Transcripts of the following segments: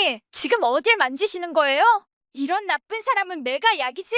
어머니, 지금 어딜 만지시는 거예요? 이런 나쁜 사람은 매가 약이지.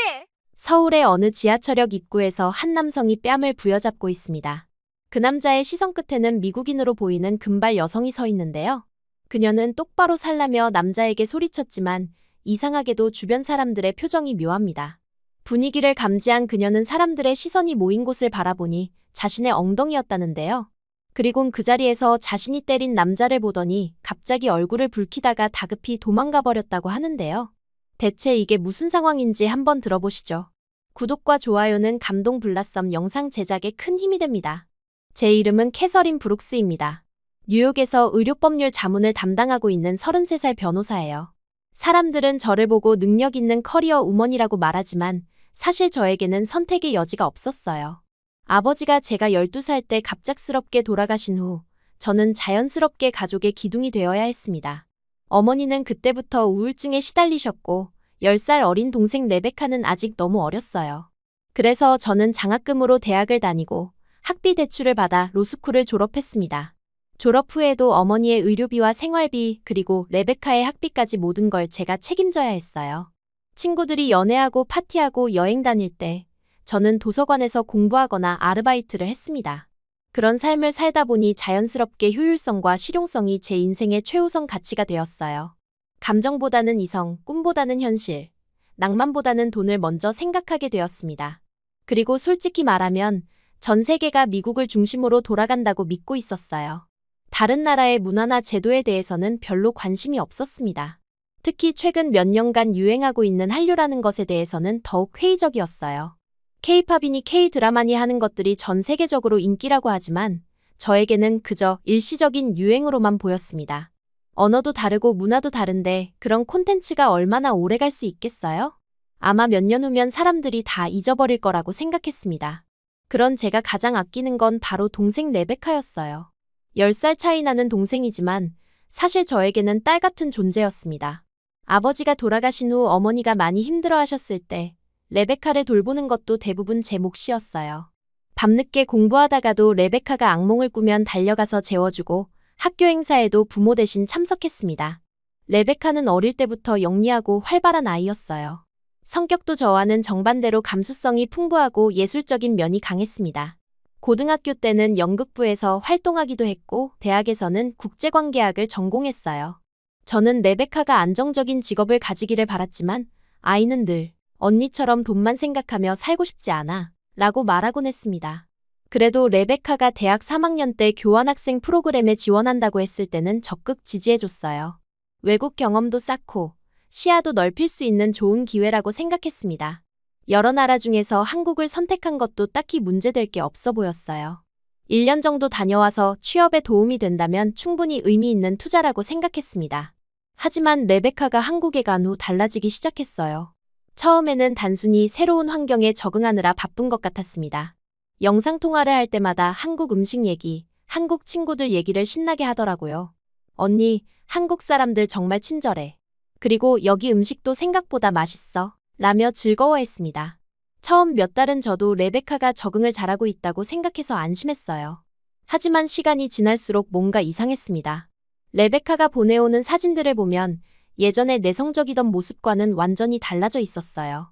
서울의 어느 지하철역 입구에서 한 남성이 뺨을 부여잡고 있습니다. 그 남자의 시선 끝에는 미국인으로 보이는 금발 여성이 서 있는데요. 그녀는 똑바로 살라며 남자에게 소리쳤지만 이상하게도 주변 사람들의 표정이 묘합니다. 분위기를 감지한 그녀는 사람들의 시선이 모인 곳을 바라보니 자신의 엉덩이였다는데요. 그리곤 그 자리에서 자신이 때린 남자를 보더니 갑자기 얼굴을 붉히다가 다급히 도망가 버렸다고 하는데요. 대체 이게 무슨 상황인지 한번 들어보시죠. 구독과 좋아요는 감동 블라썸 영상 제작에 큰 힘이 됩니다. 제 이름은 캐서린 브룩스입니다. 뉴욕에서 의료법률 자문을 담당하고 있는 33살 변호사예요. 사람들은 저를 보고 능력 있는 커리어 우먼이라고 말하지만 사실 저에게는 선택의 여지가 없었어요. 아버지가 제가 12살 때 갑작스럽게 돌아가신 후 저는 자연스럽게 가족의 기둥이 되어야 했습니다. 어머니는 그때부터 우울증에 시달리셨고 10살 어린 동생 레베카는 아직 너무 어렸어요. 그래서 저는 장학금으로 대학을 다니고 학비 대출을 받아 로스쿨을 졸업했습니다. 졸업 후에도 어머니의 의료비와 생활비 그리고 레베카의 학비까지 모든 걸 제가 책임져야 했어요. 친구들이 연애하고 파티하고 여행 다닐 때 저는 도서관에서 공부하거나 아르바이트를 했습니다. 그런 삶을 살다 보니 자연스럽게 효율성과 실용성이 제 인생의 최우선 가치가 되었어요. 감정보다는 이성, 꿈보다는 현실, 낭만보다는 돈을 먼저 생각하게 되었습니다. 그리고 솔직히 말하면 전 세계가 미국을 중심으로 돌아간다고 믿고 있었어요. 다른 나라의 문화나 제도에 대해서는 별로 관심이 없었습니다. 특히 최근 몇 년간 유행하고 있는 한류라는 것에 대해서는 더욱 회의적이었어요. K-팝이니 K-드라마니 하는 것들이 전 세계적으로 인기라고 하지만 저에게는 그저 일시적인 유행으로만 보였습니다. 언어도 다르고 문화도 다른데 그런 콘텐츠가 얼마나 오래 갈 수 있겠어요? 아마 몇 년 후면 사람들이 다 잊어버릴 거라고 생각했습니다. 그런 제가 가장 아끼는 건 바로 동생 레베카였어요. 10살 차이 나는 동생이지만 사실 저에게는 딸 같은 존재였습니다. 아버지가 돌아가신 후 어머니가 많이 힘들어하셨을 때 레베카를 돌보는 것도 대부분 제 몫이었어요. 밤늦게 공부하다가도 레베카가 악몽을 꾸면 달려가서 재워주고 학교 행사에도 부모 대신 참석했습니다. 레베카는 어릴 때부터 영리하고 활발한 아이였어요. 성격도 저와는 정반대로 감수성이 풍부하고 예술적인 면이 강했습니다. 고등학교 때는 연극부에서 활동하기도 했고 대학에서는 국제관계학을 전공했어요. 저는 레베카가 안정적인 직업을 가지기를 바랐지만 아이는 늘 언니처럼 돈만 생각하며 살고 싶지 않아 라고 말하곤 했습니다. 그래도 레베카가 대학 3학년 때 교환학생 프로그램에 지원한다고 했을 때는 적극 지지해줬어요. 외국 경험도 쌓고 시야도 넓힐 수 있는 좋은 기회라고 생각했습니다. 여러 나라 중에서 한국을 선택한 것도 딱히 문제될 게 없어 보였어요. 1년 정도 다녀와서 취업에 도움이 된다면 충분히 의미 있는 투자라고 생각했습니다. 하지만 레베카가 한국에 간 후 달라지기 시작했어요. 처음에는 단순히 새로운 환경에 적응하느라 바쁜 것 같았습니다. 영상통화를 할 때마다 한국 음식 얘기, 한국 친구들 얘기를 신나게 하더라고요. 언니, 한국 사람들 정말 친절해. 그리고 여기 음식도 생각보다 맛있어. 라며 즐거워했습니다. 처음 몇 달은 저도 레베카가 적응을 잘하고 있다고 생각해서 안심했어요. 하지만 시간이 지날수록 뭔가 이상했습니다. 레베카가 보내오는 사진들을 보면 예전에 내성적이던 모습과는 완전히 달라져 있었어요.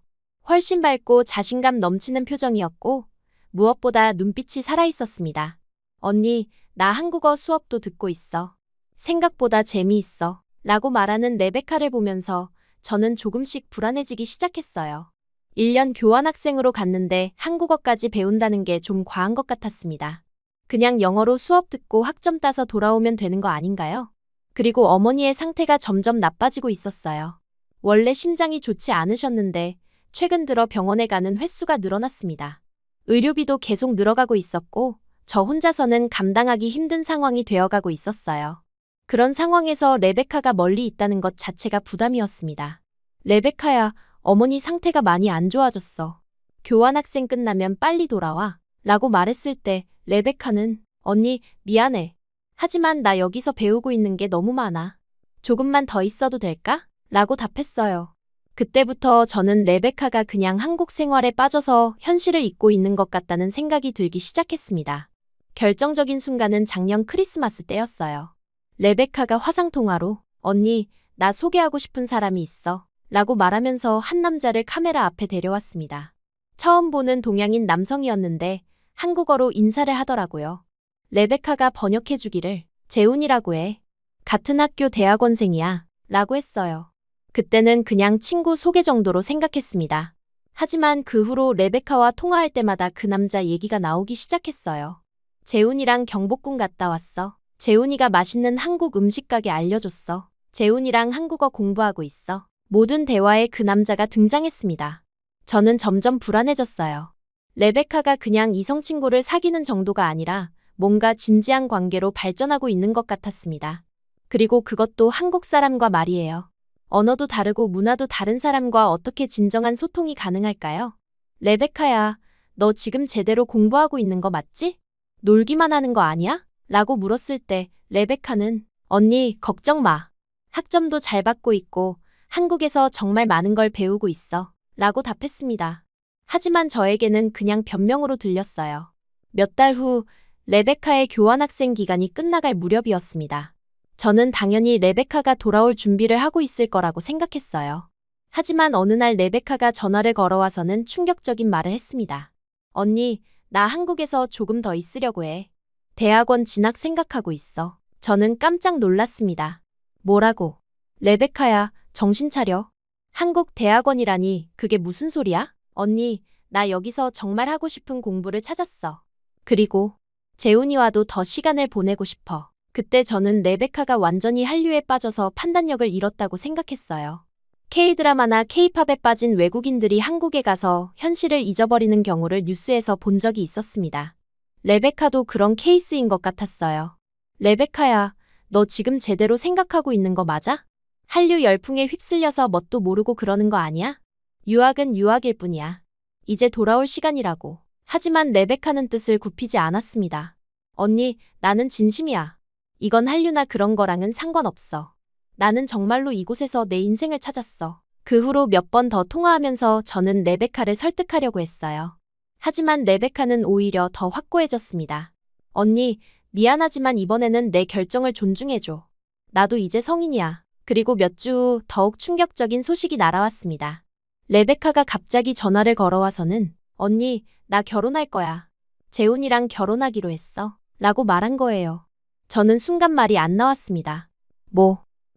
훨씬 밝고 자신감 넘치는 표정이었고 무엇보다 눈빛이 살아있었습니다. 언니, 나 한국어 수업도 듣고 있어. 생각보다 재미있어. 라고 말하는 레베카를 보면서 저는 조금씩 불안해지기 시작했어요. 1년 교환학생으로 갔는데 한국어까지 배운다는 게 좀 과한 것 같았습니다. 그냥 영어로 수업 듣고 학점 따서 돌아오면 되는 거 아닌가요? 그리고 어머니의 상태가 점점 나빠지고 있었어요. 원래 심장이 좋지 않으셨는데 최근 들어 병원에 가는 횟수가 늘어났습니다. 의료비도 계속 늘어가고 있었고 저 혼자서는 감당하기 힘든 상황이 되어가고 있었어요. 그런 상황에서 레베카가 멀리 있다는 것 자체가 부담이었습니다. 레베카야, 어머니 상태가 많이 안 좋아졌어. 교환학생 끝나면 빨리 돌아와. 라고 말했을 때 레베카는 언니, 미안해. 하지만 나 여기서 배우고 있는 게 너무 많아. 조금만 더 있어도 될까? 라고 답했어요. 그때부터 저는 레베카가 그냥 한국 생활에 빠져서 현실을 잊고 있는 것 같다는 생각이 들기 시작했습니다. 결정적인 순간은 작년 크리스마스 때였어요. 레베카가 화상통화로 언니, 나 소개하고 싶은 사람이 있어. 라고 말하면서 한 남자를 카메라 앞에 데려왔습니다. 처음 보는 동양인 남성이었는데 한국어로 인사를 하더라고요. 레베카가 번역해주기를 재훈이라고 해. 같은 학교 대학원생이야. 라고 했어요. 그때는 그냥 친구 소개 정도로 생각했습니다. 하지만 그 후로 레베카와 통화할 때마다 그 남자 얘기가 나오기 시작했어요. 재훈이랑 경복궁 갔다 왔어. 재훈이가 맛있는 한국 음식 가게 알려줬어. 재훈이랑 한국어 공부하고 있어. 모든 대화에 그 남자가 등장했습니다. 저는 점점 불안해졌어요. 레베카가 그냥 이성 친구를 사귀는 정도가 아니라 뭔가 진지한 관계로 발전하고 있는 것 같았습니다. 그리고 그것도 한국 사람과 말이에요. 언어도 다르고 문화도 다른 사람과 어떻게 진정한 소통이 가능할까요? 레베카야, 너 지금 제대로 공부하고 있는 거 맞지? 놀기만 하는 거 아니야? 라고 물었을 때 레베카는 언니, 걱정 마. 학점도 잘 받고 있고 한국에서 정말 많은 걸 배우고 있어. 라고 답했습니다. 하지만 저에게는 그냥 변명으로 들렸어요. 몇 달 후 레베카의 교환학생 기간이 끝나갈 무렵이었습니다. 저는 당연히 레베카가 돌아올 준비를 하고 있을 거라고 생각했어요. 하지만 어느 날 레베카가 전화를 걸어와서는 충격적인 말을 했습니다. 언니, 나 한국에서 조금 더 있으려고 해. 대학원 진학 생각하고 있어. 저는 깜짝 놀랐습니다. 뭐라고? 레베카야, 정신 차려. 한국 대학원이라니 그게 무슨 소리야? 언니, 나 여기서 정말 하고 싶은 공부를 찾았어. 그리고 재훈이와도 더 시간을 보내고 싶어. 그때 저는 레베카가 완전히 한류에 빠져서 판단력을 잃었다고 생각했어요. K-드라마나 K-팝에 빠진 외국인들이 한국에 가서 현실을 잊어버리는 경우를 뉴스에서 본 적이 있었습니다. 레베카도 그런 케이스인 것 같았어요. 레베카야, 너 지금 제대로 생각하고 있는 거 맞아? 한류 열풍에 휩쓸려서 뭣도 모르고 그러는 거 아니야? 유학은 유학일 뿐이야. 이제 돌아올 시간이라고. 하지만 레베카는 뜻을 굽히지 않았습니다. 언니, 나는 진심이야. 이건 한류나 그런 거랑은 상관없어. 나는 정말로 이곳에서 내 인생을 찾았어. 그 후로 몇 번 더 통화하면서 저는 레베카를 설득하려고 했어요. 하지만 레베카는 오히려 더 확고해졌습니다. 언니, 미안하지만 이번에는 내 결정을 존중해줘. 나도 이제 성인이야. 그리고 몇 주 후 더욱 충격적인 소식이 날아왔습니다. 레베카가 갑자기 전화를 걸어와서는 언니, 나 결혼할 거야. 재훈이랑 결혼하기로 했어. 라고 말한 거예요. 저는 순간 말이 안 나왔습니다.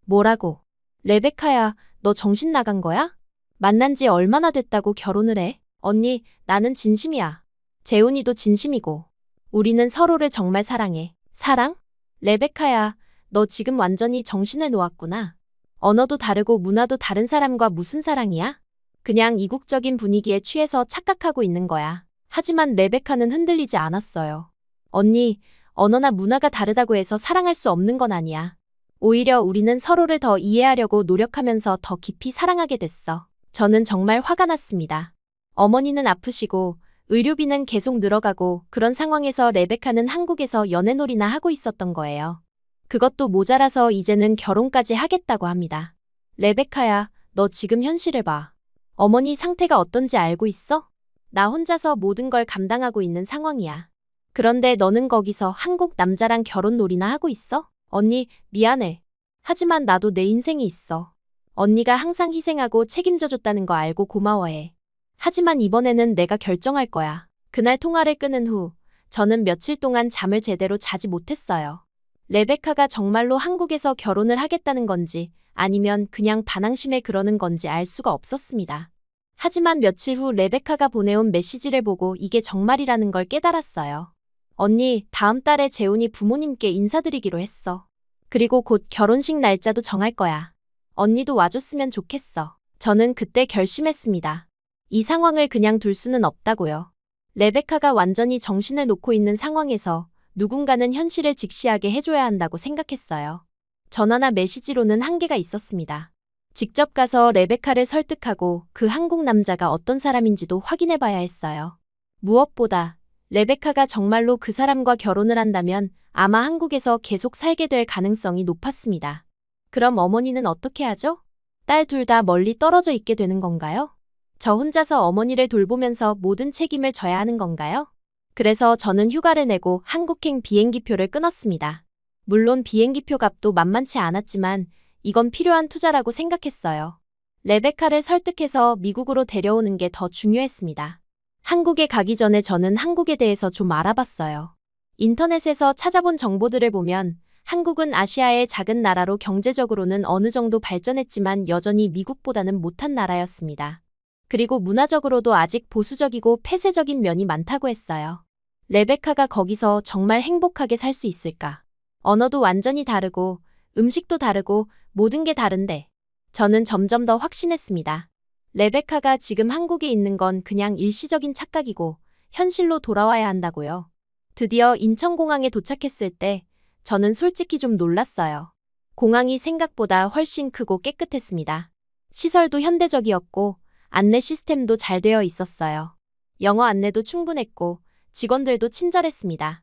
뭐라고? 레베카야, 너 정신 나간 거야? 만난 지 얼마나 됐다고 결혼을 해? 언니, 나는 진심이야. 재훈이도 진심이고. 우리는 서로를 정말 사랑해. 사랑? 레베카야, 너 지금 완전히 정신을 놓았구나. 언어도 다르고 문화도 다른 사람과 무슨 사랑이야? 그냥 이국적인 분위기에 취해서 착각하고 있는 거야. 하지만 레베카는 흔들리지 않았어요. 언니, 언어나 문화가 다르다고 해서 사랑할 수 없는 건 아니야. 오히려 우리는 서로를 더 이해하려고 노력하면서 더 깊이 사랑하게 됐어. 저는 정말 화가 났습니다. 어머니는 아프시고 의료비는 계속 늘어가고 그런 상황에서 레베카는 한국에서 연애놀이나 하고 있었던 거예요. 그것도 모자라서 이제는 결혼까지 하겠다고 합니다. 레베카야, 너 지금 현실을 봐. 어머니 상태가 어떤지 알고 있어? 나 혼자서 모든 걸 감당하고 있는 상황이야. 그런데 너는 거기서 한국 남자랑 결혼놀이나 하고 있어? 언니, 미안해. 하지만 나도 내 인생이 있어. 언니가 항상 희생하고 책임져줬다는 거 알고 고마워해. 하지만 이번에는 내가 결정할 거야. 그날 통화를 끊은 후 저는 며칠 동안 잠을 제대로 자지 못했어요. 레베카가 정말로 한국에서 결혼을 하겠다는 건지 아니면 그냥 반항심에 그러는 건지 알 수가 없었습니다. 하지만 며칠 후 레베카가 보내온 메시지를 보고 이게 정말이라는 걸 깨달았어요. 언니, 다음 달에 재훈이 부모님께 인사드리기로 했어. 그리고 곧 결혼식 날짜도 정할 거야. 언니도 와줬으면 좋겠어. 저는 그때 결심했습니다. 이 상황을 그냥 둘 수는 없다고요. 레베카가 완전히 정신을 놓고 있는 상황에서 누군가는 현실을 직시하게 해줘야 한다고 생각했어요. 전화나 메시지로는 한계가 있었습니다. 직접 가서 레베카를 설득하고 그 한국 남자가 어떤 사람인지도 확인해 봐야 했어요. 무엇보다 레베카가 정말로 그 사람과 결혼을 한다면 아마 한국에서 계속 살게 될 가능성이 높았습니다. 그럼 어머니는 어떻게 하죠? 딸 둘 다 멀리 떨어져 있게 되는 건가요? 저 혼자서 어머니를 돌보면서 모든 책임을 져야 하는 건가요? 그래서 저는 휴가를 내고 한국행 비행기표를 끊었습니다. 물론 비행기표 값도 만만치 않았지만 이건 필요한 투자라고 생각했어요. 레베카를 설득해서 미국으로 데려오는 게 더 중요했습니다. 한국에 가기 전에 저는 한국에 대해서 좀 알아봤어요. 인터넷에서 찾아본 정보들을 보면 한국은 아시아의 작은 나라로 경제적으로는 어느 정도 발전했지만 여전히 미국보다는 못한 나라였습니다. 그리고 문화적으로도 아직 보수적이고 폐쇄적인 면이 많다고 했어요. 레베카가 거기서 정말 행복하게 살 수 있을까? 언어도 완전히 다르고 음식도 다르고 모든 게 다른데 저는 점점 더 확신했습니다. 레베카가 지금 한국에 있는 건 그냥 일시적인 착각이고 현실로 돌아와야 한다고요. 드디어 인천공항에 도착했을 때 저는 솔직히 좀 놀랐어요. 공항이 생각보다 훨씬 크고 깨끗했습니다. 시설도 현대적이었고 안내 시스템도 잘 되어 있었어요. 영어 안내도 충분했고 직원들도 친절했습니다.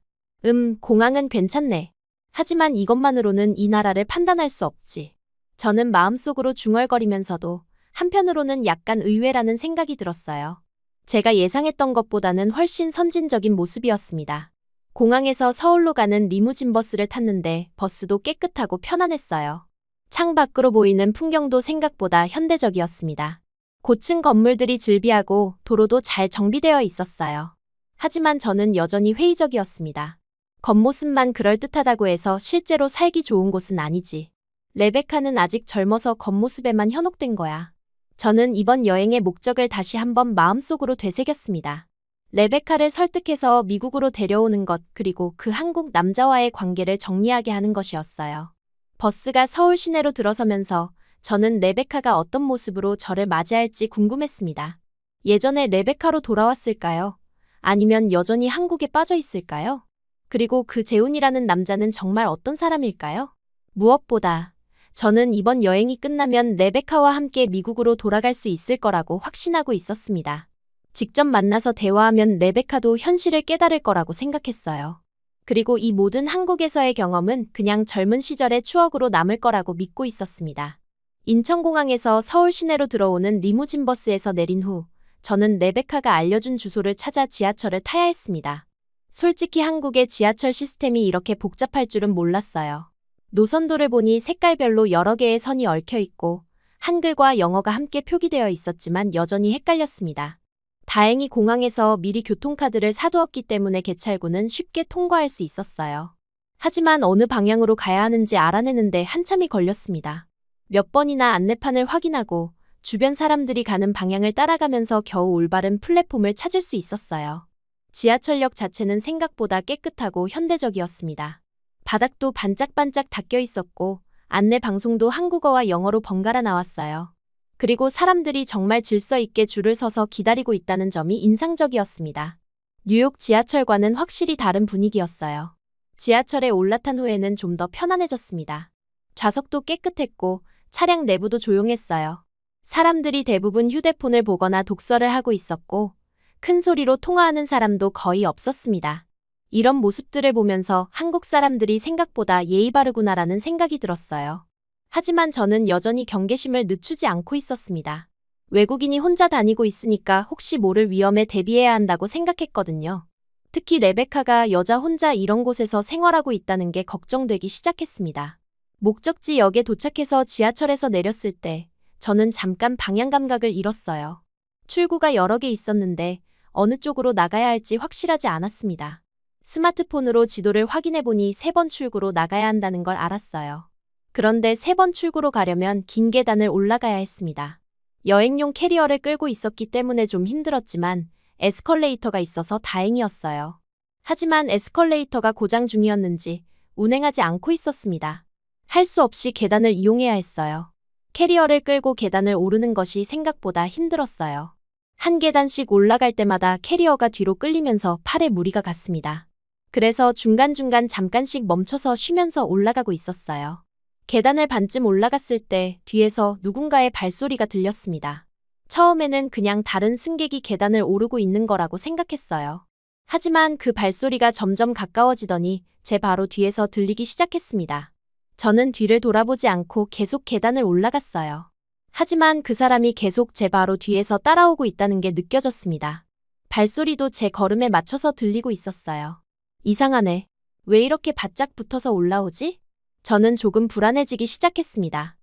공항은 괜찮네. 하지만 이것만으로는 이 나라를 판단할 수 없지. 저는 마음속으로 중얼거리면서도 한편으로는 약간 의외라는 생각이 들었어요. 제가 예상했던 것보다는 훨씬 선진적인 모습이었습니다. 공항에서 서울로 가는 리무진 버스를 탔는데 버스도 깨끗하고 편안했어요. 창 밖으로 보이는 풍경도 생각보다 현대적이었습니다. 고층 건물들이 즐비하고 도로도 잘 정비되어 있었어요. 하지만 저는 여전히 회의적이었습니다. 겉모습만 그럴듯하다고 해서 실제로 살기 좋은 곳은 아니지. 레베카는 아직 젊어서 겉모습에만 현혹된 거야. 저는 이번 여행의 목적을 다시 한번 마음속으로 되새겼습니다. 레베카를 설득해서 미국으로 데려오는 것, 그리고 그 한국 남자와의 관계를 정리하게 하는 것이었어요. 버스가 서울 시내로 들어서면서 저는 레베카가 어떤 모습으로 저를 맞이할지 궁금했습니다. 예전에 레베카로 돌아왔을까요? 아니면 여전히 한국에 빠져 있을까요? 그리고 그 재훈이라는 남자는 정말 어떤 사람일까요? 무엇보다 저는 이번 여행이 끝나면 레베카와 함께 미국으로 돌아갈 수 있을 거라고 확신하고 있었습니다. 직접 만나서 대화하면 레베카도 현실을 깨달을 거라고 생각했어요. 그리고 이 모든 한국에서의 경험은 그냥 젊은 시절의 추억으로 남을 거라고 믿고 있었습니다. 인천공항에서 서울 시내로 들어오는 리무진 버스에서 내린 후 저는 레베카가 알려준 주소를 찾아 지하철을 타야 했습니다. 솔직히 한국의 지하철 시스템이 이렇게 복잡할 줄은 몰랐어요. 노선도를 보니 색깔별로 여러 개의 선이 얽혀 있고 한글과 영어가 함께 표기되어 있었지만 여전히 헷갈렸습니다. 다행히 공항에서 미리 교통카드를 사두었기 때문에 개찰구는 쉽게 통과할 수 있었어요. 하지만 어느 방향으로 가야 하는지 알아내는데 한참이 걸렸습니다. 몇 번이나 안내판을 확인하고 주변 사람들이 가는 방향을 따라가면서 겨우 올바른 플랫폼을 찾을 수 있었어요. 지하철역 자체는 생각보다 깨끗하고 현대적이었습니다. 바닥도 반짝반짝 닦여 있었고 안내 방송도 한국어와 영어로 번갈아 나왔어요. 그리고 사람들이 정말 질서 있게 줄을 서서 기다리고 있다는 점이 인상적이었습니다. 뉴욕 지하철과는 확실히 다른 분위기였어요. 지하철에 올라탄 후에는 좀 더 편안해졌습니다. 좌석도 깨끗했고 차량 내부도 조용했어요. 사람들이 대부분 휴대폰을 보거나 독서를 하고 있었고 큰 소리로 통화하는 사람도 거의 없었습니다. 이런 모습들을 보면서 한국 사람들이 생각보다 예의 바르구나라는 생각이 들었어요. 하지만 저는 여전히 경계심을 늦추지 않고 있었습니다. 외국인이 혼자 다니고 있으니까 혹시 모를 위험에 대비해야 한다고 생각했거든요. 특히 레베카가 여자 혼자 이런 곳에서 생활하고 있다는 게 걱정되기 시작했습니다. 목적지 역에 도착해서 지하철에서 내렸을 때 저는 잠깐 방향 감각을 잃었어요. 출구가 여러 개 있었는데 어느 쪽으로 나가야 할지 확실하지 않았습니다. 스마트폰으로 지도를 확인해보니 3번 출구로 나가야 한다는 걸 알았어요. 그런데 3번 출구로 가려면 긴 계단을 올라가야 했습니다. 여행용 캐리어를 끌고 있었기 때문에 좀 힘들었지만 에스컬레이터가 있어서 다행이었어요. 하지만 에스컬레이터가 고장 중이었는지 운행하지 않고 있었습니다. 할 수 없이 계단을 이용해야 했어요. 캐리어를 끌고 계단을 오르는 것이 생각보다 힘들었어요. 한 계단씩 올라갈 때마다 캐리어가 뒤로 끌리면서 팔에 무리가 갔습니다. 그래서 중간중간 잠깐씩 멈춰서 쉬면서 올라가고 있었어요. 계단을 반쯤 올라갔을 때 뒤에서 누군가의 발소리가 들렸습니다. 처음에는 그냥 다른 승객이 계단을 오르고 있는 거라고 생각했어요. 하지만 그 발소리가 점점 가까워지더니 제 바로 뒤에서 들리기 시작했습니다. 저는 뒤를 돌아보지 않고 계속 계단을 올라갔어요. 하지만 그 사람이 계속 제 바로 뒤에서 따라오고 있다는 게 느껴졌습니다. 발소리도 제 걸음에 맞춰서 들리고 있었어요. 이상하네. 왜 이렇게 바짝 붙어서 올라오지? 저는 조금 불안해지기 시작했습니다.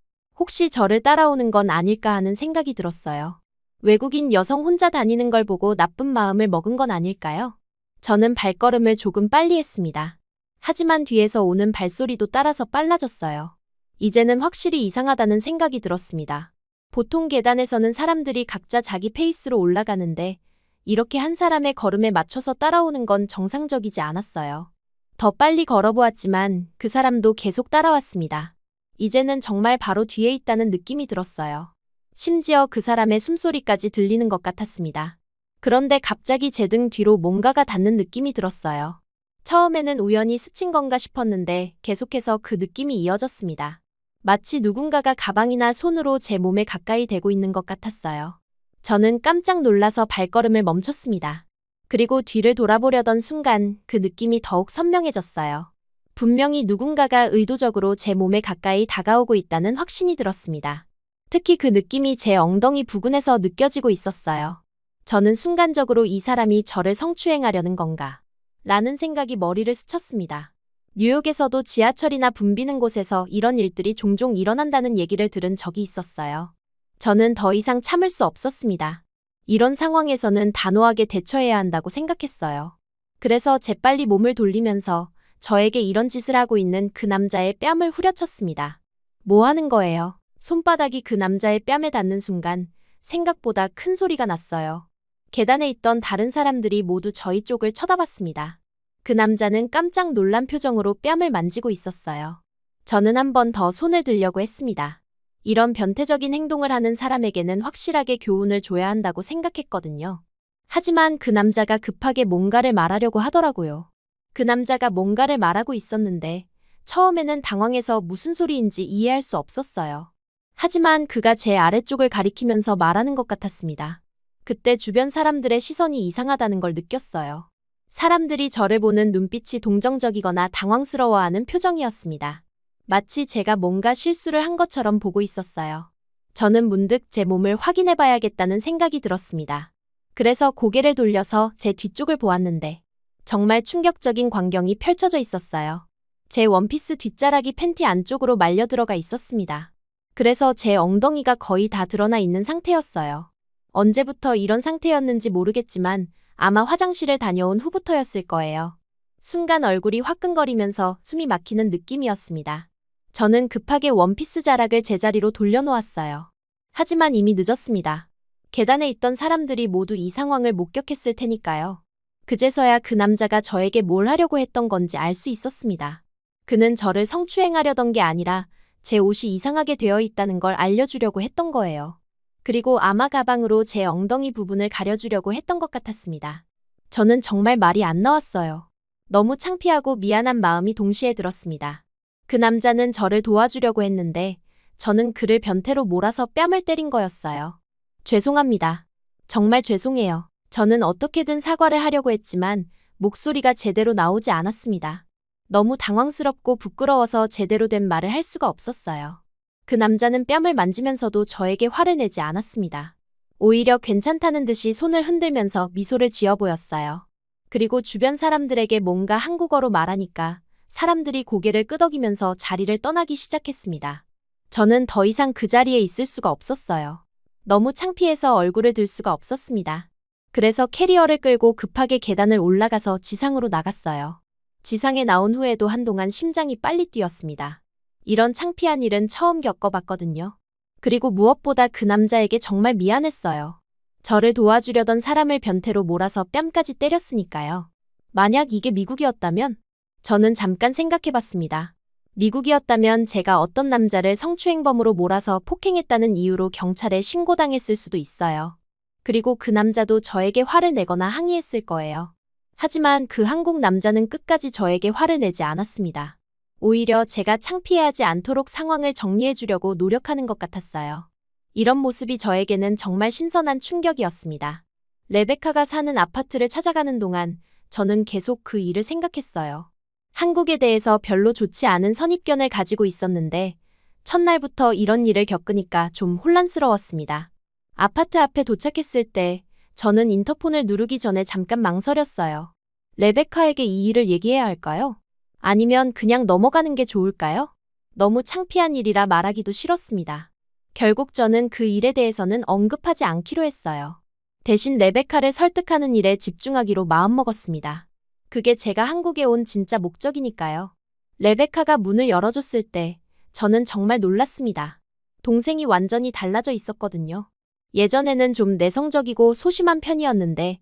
혹시 저를 따라오는 건 아닐까 하는 생각이 들었어요. 외국인 여성 혼자 다니는 걸 보고 나쁜 마음을 먹은 건 아닐까요? 저는 발걸음을 조금 빨리 했습니다. 하지만 뒤에서 오는 발소리도 따라서 빨라졌어요. 이제는 확실히 이상하다는 생각이 들었습니다. 보통 계단에서는 사람들이 각자 자기 페이스로 올라가는데 이렇게 한 사람의 걸음에 맞춰서 따라오는 건 정상적이지 않았어요. 더 빨리 걸어보았지만 그 사람도 계속 따라왔습니다. 이제는 정말 바로 뒤에 있다는 느낌이 들었어요. 심지어 그 사람의 숨소리까지 들리는 것 같았습니다. 그런데 갑자기 제 등 뒤로 뭔가가 닿는 느낌이 들었어요. 처음에는 우연히 스친 건가 싶었는데 계속해서 그 느낌이 이어졌습니다. 마치 누군가가 가방이나 손으로 제 몸에 가까이 대고 있는 것 같았어요. 저는 깜짝 놀라서 발걸음을 멈췄습니다. 그리고 뒤를 돌아보려던 순간 그 느낌이 더욱 선명해졌어요. 분명히 누군가가 의도적으로 제 몸에 가까이 다가오고 있다는 확신이 들었습니다. 특히 그 느낌이 제 엉덩이 부근에서 느껴지고 있었어요. 저는 순간적으로 이 사람이 저를 성추행하려는 건가? 라는 생각이 머리를 스쳤습니다. 뉴욕에서도 지하철이나 붐비는 곳에서 이런 일들이 종종 일어난다는 얘기를 들은 적이 있었어요. 저는 더 이상 참을 수 없었습니다. 이런 상황에서는 단호하게 대처해야 한다고 생각했어요. 그래서 재빨리 몸을 돌리면서 저에게 이런 짓을 하고 있는 그 남자의 뺨을 후려쳤습니다. 뭐 하는 거예요? 손바닥이 그 남자의 뺨에 닿는 순간 생각보다 큰 소리가 났어요. 계단에 있던 다른 사람들이 모두 저희 쪽을 쳐다봤습니다. 그 남자는 깜짝 놀란 표정으로 뺨을 만지고 있었어요. 저는 한 번 더 손을 들려고 했습니다. 이런 변태적인 행동을 하는 사람에게는 확실하게 교훈을 줘야 한다고 생각했거든요. 하지만 그 남자가 급하게 뭔가를 말하려고 하더라고요. 그 남자가 뭔가를 말하고 있었는데 처음에는 당황해서 무슨 소리인지 이해할 수 없었어요. 하지만 그가 제 아래쪽을 가리키면서 말하는 것 같았습니다. 그때 주변 사람들의 시선이 이상하다는 걸 느꼈어요. 사람들이 저를 보는 눈빛이 동정적이거나 당황스러워하는 표정이었습니다. 마치 제가 뭔가 실수를 한 것처럼 보고 있었어요. 저는 문득 제 몸을 확인해봐야겠다는 생각이 들었습니다. 그래서 고개를 돌려서 제 뒤쪽을 보았는데 정말 충격적인 광경이 펼쳐져 있었어요. 제 원피스 뒷자락이 팬티 안쪽으로 말려 들어가 있었습니다. 그래서 제 엉덩이가 거의 다 드러나 있는 상태였어요. 언제부터 이런 상태였는지 모르겠지만 아마 화장실을 다녀온 후부터였을 거예요. 순간 얼굴이 화끈거리면서 숨이 막히는 느낌이었습니다. 저는 급하게 원피스 자락을 제자리로 돌려놓았어요. 하지만 이미 늦었습니다. 계단에 있던 사람들이 모두 이 상황을 목격했을 테니까요. 그제서야 그 남자가 저에게 뭘 하려고 했던 건지 알 수 있었습니다. 그는 저를 성추행하려던 게 아니라 제 옷이 이상하게 되어 있다는 걸 알려주려고 했던 거예요. 그리고 아마 가방으로 제 엉덩이 부분을 가려주려고 했던 것 같았습니다. 저는 정말 말이 안 나왔어요. 너무 창피하고 미안한 마음이 동시에 들었습니다. 그 남자는 저를 도와주려고 했는데 저는 그를 변태로 몰아서 뺨을 때린 거였어요. 죄송합니다. 정말 죄송해요. 저는 어떻게든 사과를 하려고 했지만 목소리가 제대로 나오지 않았습니다. 너무 당황스럽고 부끄러워서 제대로 된 말을 할 수가 없었어요. 그 남자는 뺨을 만지면서도 저에게 화를 내지 않았습니다. 오히려 괜찮다는 듯이 손을 흔들면서 미소를 지어 보였어요. 그리고 주변 사람들에게 뭔가 한국어로 말하니까 사람들이 고개를 끄덕이면서 자리를 떠나기 시작했습니다. 저는 더 이상 그 자리에 있을 수가 없었어요. 너무 창피해서 얼굴을 들 수가 없었습니다. 그래서 캐리어를 끌고 급하게 계단을 올라가서 지상으로 나갔어요. 지상에 나온 후에도 한동안 심장이 빨리 뛰었습니다. 이런 창피한 일은 처음 겪어봤거든요. 그리고 무엇보다 그 남자에게 정말 미안했어요. 저를 도와주려던 사람을 변태로 몰아서 뺨까지 때렸으니까요. 만약 이게 미국이었다면? 저는 잠깐 생각해봤습니다. 미국이었다면 제가 어떤 남자를 성추행범으로 몰아서 폭행했다는 이유로 경찰에 신고당했을 수도 있어요. 그리고 그 남자도 저에게 화를 내거나 항의했을 거예요. 하지만 그 한국 남자는 끝까지 저에게 화를 내지 않았습니다. 오히려 제가 창피해하지 않도록 상황을 정리해주려고 노력하는 것 같았어요. 이런 모습이 저에게는 정말 신선한 충격이었습니다. 레베카가 사는 아파트를 찾아가는 동안 저는 계속 그 일을 생각했어요. 한국에 대해서 별로 좋지 않은 선입견을 가지고 있었는데 첫날부터 이런 일을 겪으니까 좀 혼란스러웠습니다. 아파트 앞에 도착했을 때 저는 인터폰을 누르기 전에 잠깐 망설였어요. 레베카에게 이 일을 얘기해야 할까요? 아니면 그냥 넘어가는 게 좋을까요? 너무 창피한 일이라 말하기도 싫었습니다. 결국 저는 그 일에 대해서는 언급하지 않기로 했어요. 대신 레베카를 설득하는 일에 집중하기로 마음먹었습니다. 그게 제가 한국에 온 진짜 목적이니까요. 레베카가 문을 열어줬을 때 저는 정말 놀랐습니다. 동생이 완전히 달라져 있었거든요. 예전에는 좀 내성적이고 소심한 편이었는데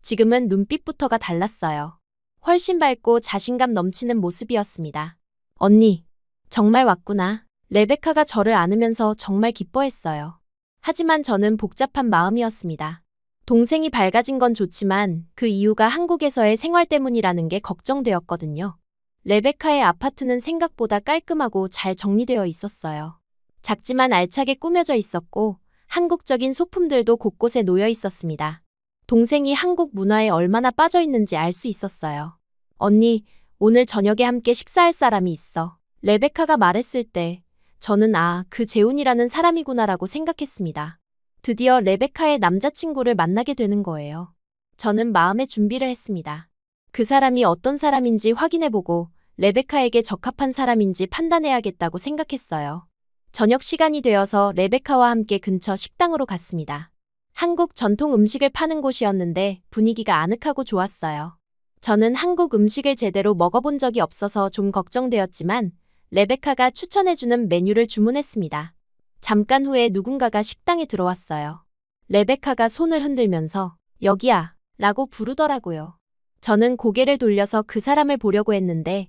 지금은 눈빛부터가 달랐어요. 훨씬 밝고 자신감 넘치는 모습이었습니다. 언니, 정말 왔구나. 레베카가 저를 안으면서 정말 기뻐했어요. 하지만 저는 복잡한 마음이었습니다. 동생이 밝아진 건 좋지만 그 이유가 한국에서의 생활 때문이라는 게 걱정되었거든요. 레베카의 아파트는 생각보다 깔끔하고 잘 정리되어 있었어요. 작지만 알차게 꾸며져 있었고 한국적인 소품들도 곳곳에 놓여 있었습니다. 동생이 한국 문화에 얼마나 빠져 있는지 알 수 있었어요. 언니, 오늘 저녁에 함께 식사할 사람이 있어. 레베카가 말했을 때 저는 그 재훈이라는 사람이구나라고 생각했습니다. 드디어 레베카의 남자친구를 만나게 되는 거예요. 저는 마음의 준비를 했습니다. 그 사람이 어떤 사람인지 확인해보고 레베카에게 적합한 사람인지 판단해야겠다고 생각했어요. 저녁 시간이 되어서 레베카와 함께 근처 식당으로 갔습니다. 한국 전통 음식을 파는 곳이었는데 분위기가 아늑하고 좋았어요. 저는 한국 음식을 제대로 먹어본 적이 없어서 좀 걱정되었지만 레베카가 추천해주는 메뉴를 주문했습니다. 잠깐 후에 누군가가 식당에 들어왔어요. 레베카가 손을 흔들면서 여기야 라고 부르더라고요. 저는 고개를 돌려서 그 사람을 보려고 했는데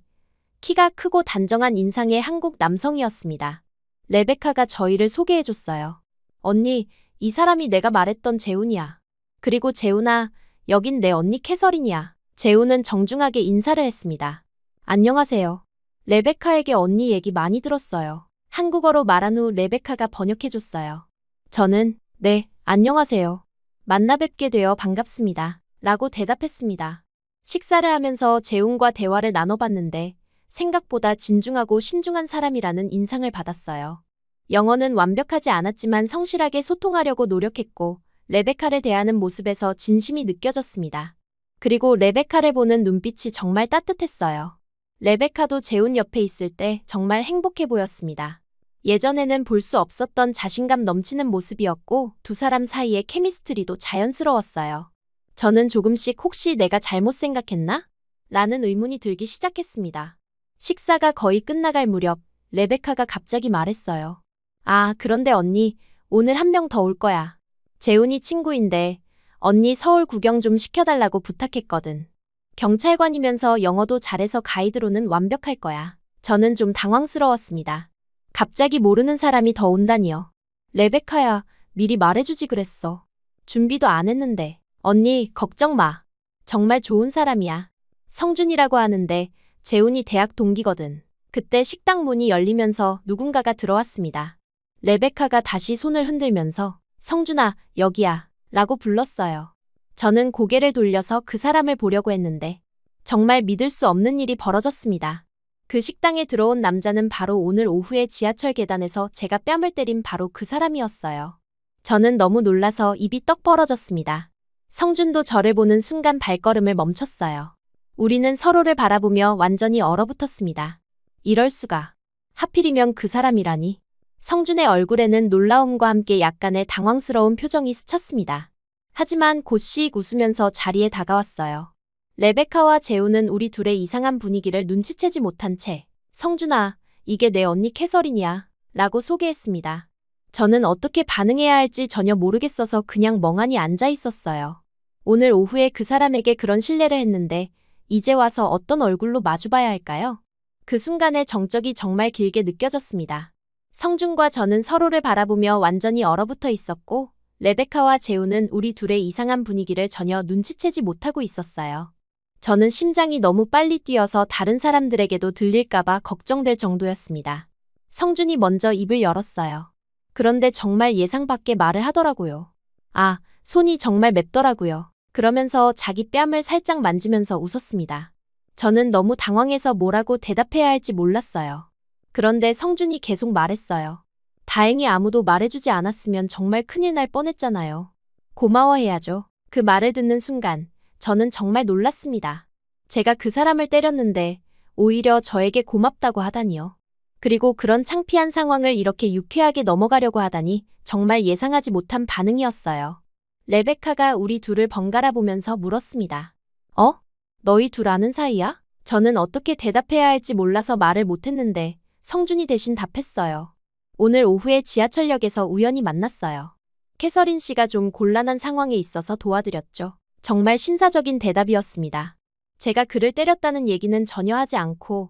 키가 크고 단정한 인상의 한국 남성이었습니다. 레베카가 저희를 소개해줬어요. 언니, 이 사람이 내가 말했던 재훈이야. 그리고 재훈아, 여긴 내 언니 캐서린이야. 재훈은 정중하게 인사를 했습니다. 안녕하세요. 레베카에게 언니 얘기 많이 들었어요. 한국어로 말한 후 레베카가 번역해줬어요. 저는 네, 안녕하세요. 만나 뵙게 되어 반갑습니다. 라고 대답했습니다. 식사를 하면서 재훈과 대화를 나눠봤는데 생각보다 진중하고 신중한 사람이라는 인상을 받았어요. 영어는 완벽하지 않았지만 성실하게 소통하려고 노력했고 레베카를 대하는 모습에서 진심이 느껴졌습니다. 그리고 레베카를 보는 눈빛이 정말 따뜻했어요. 레베카도 재훈 옆에 있을 때 정말 행복해 보였습니다. 예전에는 볼 수 없었던 자신감 넘치는 모습이었고 두 사람 사이의 케미스트리도 자연스러웠어요. 저는 조금씩 혹시 내가 잘못 생각했나? 라는 의문이 들기 시작했습니다. 식사가 거의 끝나갈 무렵 레베카가 갑자기 말했어요. 그런데 언니, 오늘 한 명 더 올 거야. 재훈이 친구인데 언니 서울 구경 좀 시켜달라고 부탁했거든. 경찰관이면서 영어도 잘해서 가이드로는 완벽할 거야. 저는 좀 당황스러웠습니다. 갑자기 모르는 사람이 더 온다니요. 레베카야, 미리 말해주지 그랬어. 준비도 안 했는데. 언니, 걱정 마. 정말 좋은 사람이야. 성준이라고 하는데 재훈이 대학 동기거든. 그때 식당 문이 열리면서 누군가가 들어왔습니다. 레베카가 다시 손을 흔들면서 성준아, 여기야. 라고 불렀어요. 저는 고개를 돌려서 그 사람을 보려고 했는데 정말 믿을 수 없는 일이 벌어졌습니다. 그 식당에 들어온 남자는 바로 오늘 오후에 지하철 계단에서 제가 뺨을 때린 바로 그 사람이었어요. 저는 너무 놀라서 입이 떡 벌어졌습니다. 성준도 저를 보는 순간 발걸음을 멈췄어요. 우리는 서로를 바라보며 완전히 얼어붙었습니다. 이럴 수가. 하필이면 그 사람이라니. 성준의 얼굴에는 놀라움과 함께 약간의 당황스러운 표정이 스쳤습니다. 하지만 곧 씩 웃으면서 자리에 다가왔어요. 레베카와 재훈은 우리 둘의 이상한 분위기를 눈치채지 못한 채 성준아, 이게 내 언니 캐서린이야 라고 소개했습니다. 저는 어떻게 반응해야 할지 전혀 모르겠어서 그냥 멍하니 앉아 있었어요. 오늘 오후에 그 사람에게 그런 신뢰를 했는데 이제 와서 어떤 얼굴로 마주봐야 할까요? 그 순간의 정적이 정말 길게 느껴졌습니다. 성준과 저는 서로를 바라보며 완전히 얼어붙어 있었고 레베카와 재훈은 우리 둘의 이상한 분위기를 전혀 눈치채지 못하고 있었어요. 저는 심장이 너무 빨리 뛰어서 다른 사람들에게도 들릴까봐 걱정될 정도였습니다. 성준이 먼저 입을 열었어요. 그런데 정말 예상 밖의 말을 하더라고요. 손이 정말 맵더라고요. 그러면서 자기 뺨을 살짝 만지면서 웃었습니다. 저는 너무 당황해서 뭐라고 대답해야 할지 몰랐어요. 그런데 성준이 계속 말했어요. 다행히 아무도 말해주지 않았으면 정말 큰일 날 뻔했잖아요. 고마워해야죠. 그 말을 듣는 순간 저는 정말 놀랐습니다. 제가 그 사람을 때렸는데 오히려 저에게 고맙다고 하다니요. 그리고 그런 창피한 상황을 이렇게 유쾌하게 넘어가려고 하다니 정말 예상하지 못한 반응이었어요. 레베카가 우리 둘을 번갈아 보면서 물었습니다. 너희 둘 아는 사이야? 저는 어떻게 대답해야 할지 몰라서 말을 못했는데 성준이 대신 답했어요. 오늘 오후에 지하철역에서 우연히 만났어요. 캐서린 씨가 좀 곤란한 상황에 있어서 도와드렸죠. 정말 신사적인 대답이었습니다. 제가 그를 때렸다는 얘기는 전혀 하지 않고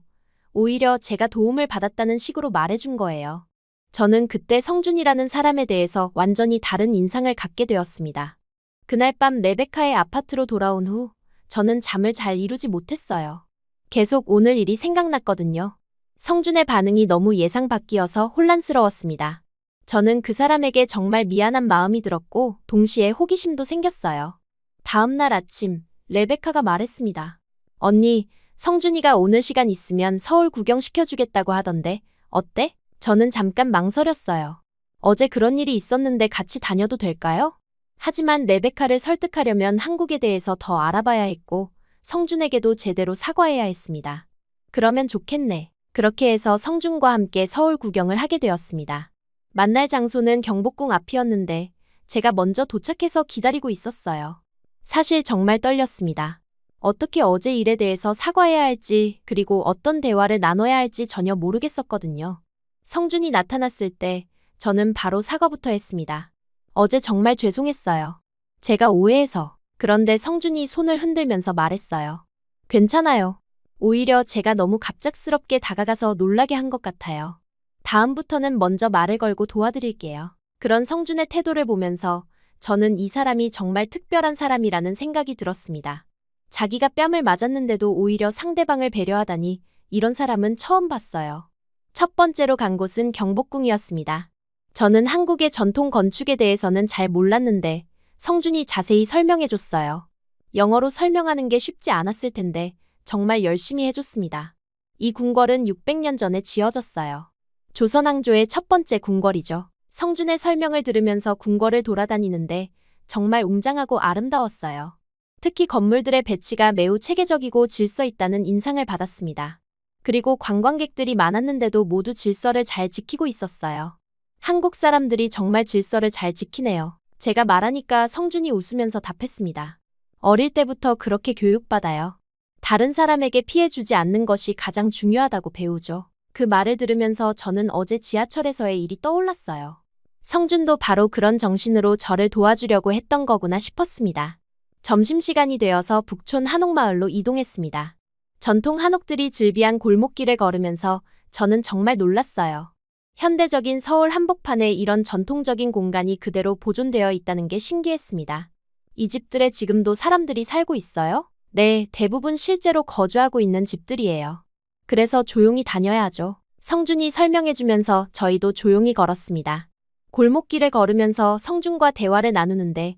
오히려 제가 도움을 받았다는 식으로 말해준 거예요. 저는 그때 성준이라는 사람에 대해서 완전히 다른 인상을 갖게 되었습니다. 그날 밤 레베카의 아파트로 돌아온 후 저는 잠을 잘 이루지 못했어요. 계속 오늘 일이 생각났거든요. 성준의 반응이 너무 예상 밖이어서 혼란스러웠습니다. 저는 그 사람에게 정말 미안한 마음이 들었고 동시에 호기심도 생겼어요. 다음 날 아침 레베카가 말했습니다. 언니, 성준이가 오늘 시간 있으면 서울 구경시켜주겠다고 하던데 어때? 저는 잠깐 망설였어요. 어제 그런 일이 있었는데 같이 다녀도 될까요? 하지만 레베카를 설득하려면 한국에 대해서 더 알아봐야 했고 성준에게도 제대로 사과해야 했습니다. 그러면 좋겠네. 그렇게 해서 성준과 함께 서울 구경을 하게 되었습니다. 만날 장소는 경복궁 앞이었는데 제가 먼저 도착해서 기다리고 있었어요. 사실 정말 떨렸습니다. 어떻게 어제 일에 대해서 사과해야 할지 그리고 어떤 대화를 나눠야 할지 전혀 모르겠었거든요. 성준이 나타났을 때 저는 바로 사과부터 했습니다. 어제 정말 죄송했어요. 제가 오해해서. 그런데 성준이 손을 흔들면서 말했어요. 괜찮아요. 오히려 제가 너무 갑작스럽게 다가가서 놀라게 한 것 같아요. 다음부터는 먼저 말을 걸고 도와드릴게요. 그런 성준의 태도를 보면서 저는 이 사람이 정말 특별한 사람이라는 생각이 들었습니다. 자기가 뺨을 맞았는데도 오히려 상대방을 배려하다니 이런 사람은 처음 봤어요. 첫 번째로 간 곳은 경복궁이었습니다. 저는 한국의 전통 건축에 대해서는 잘 몰랐는데 성준이 자세히 설명해줬어요. 영어로 설명하는 게 쉽지 않았을 텐데 정말 열심히 해줬습니다. 이 궁궐은 600년 전에 지어졌어요. 조선왕조의 첫 번째 궁궐이죠. 성준의 설명을 들으면서 궁궐을 돌아다니는데 정말 웅장하고 아름다웠어요. 특히 건물들의 배치가 매우 체계적이고 질서 있다는 인상을 받았습니다. 그리고 관광객들이 많았는데도 모두 질서를 잘 지키고 있었어요. 한국 사람들이 정말 질서를 잘 지키네요. 제가 말하니까 성준이 웃으면서 답했습니다. 어릴 때부터 그렇게 교육받아요. 다른 사람에게 피해 주지 않는 것이 가장 중요하다고 배우죠. 그 말을 들으면서 저는 어제 지하철에서의 일이 떠올랐어요. 성준도 바로 그런 정신으로 저를 도와주려고 했던 거구나 싶었습니다. 점심시간이 되어서 북촌 한옥마을로 이동했습니다. 전통 한옥들이 즐비한 골목길을 걸으면서 저는 정말 놀랐어요. 현대적인 서울 한복판에 이런 전통적인 공간이 그대로 보존되어 있다는 게 신기했습니다. 이 집들에 지금도 사람들이 살고 있어요? 네, 대부분 실제로 거주하고 있는 집들이에요. 그래서 조용히 다녀야죠. 성준이 설명해주면서 저희도 조용히 걸었습니다. 골목길을 걸으면서 성준과 대화를 나누는데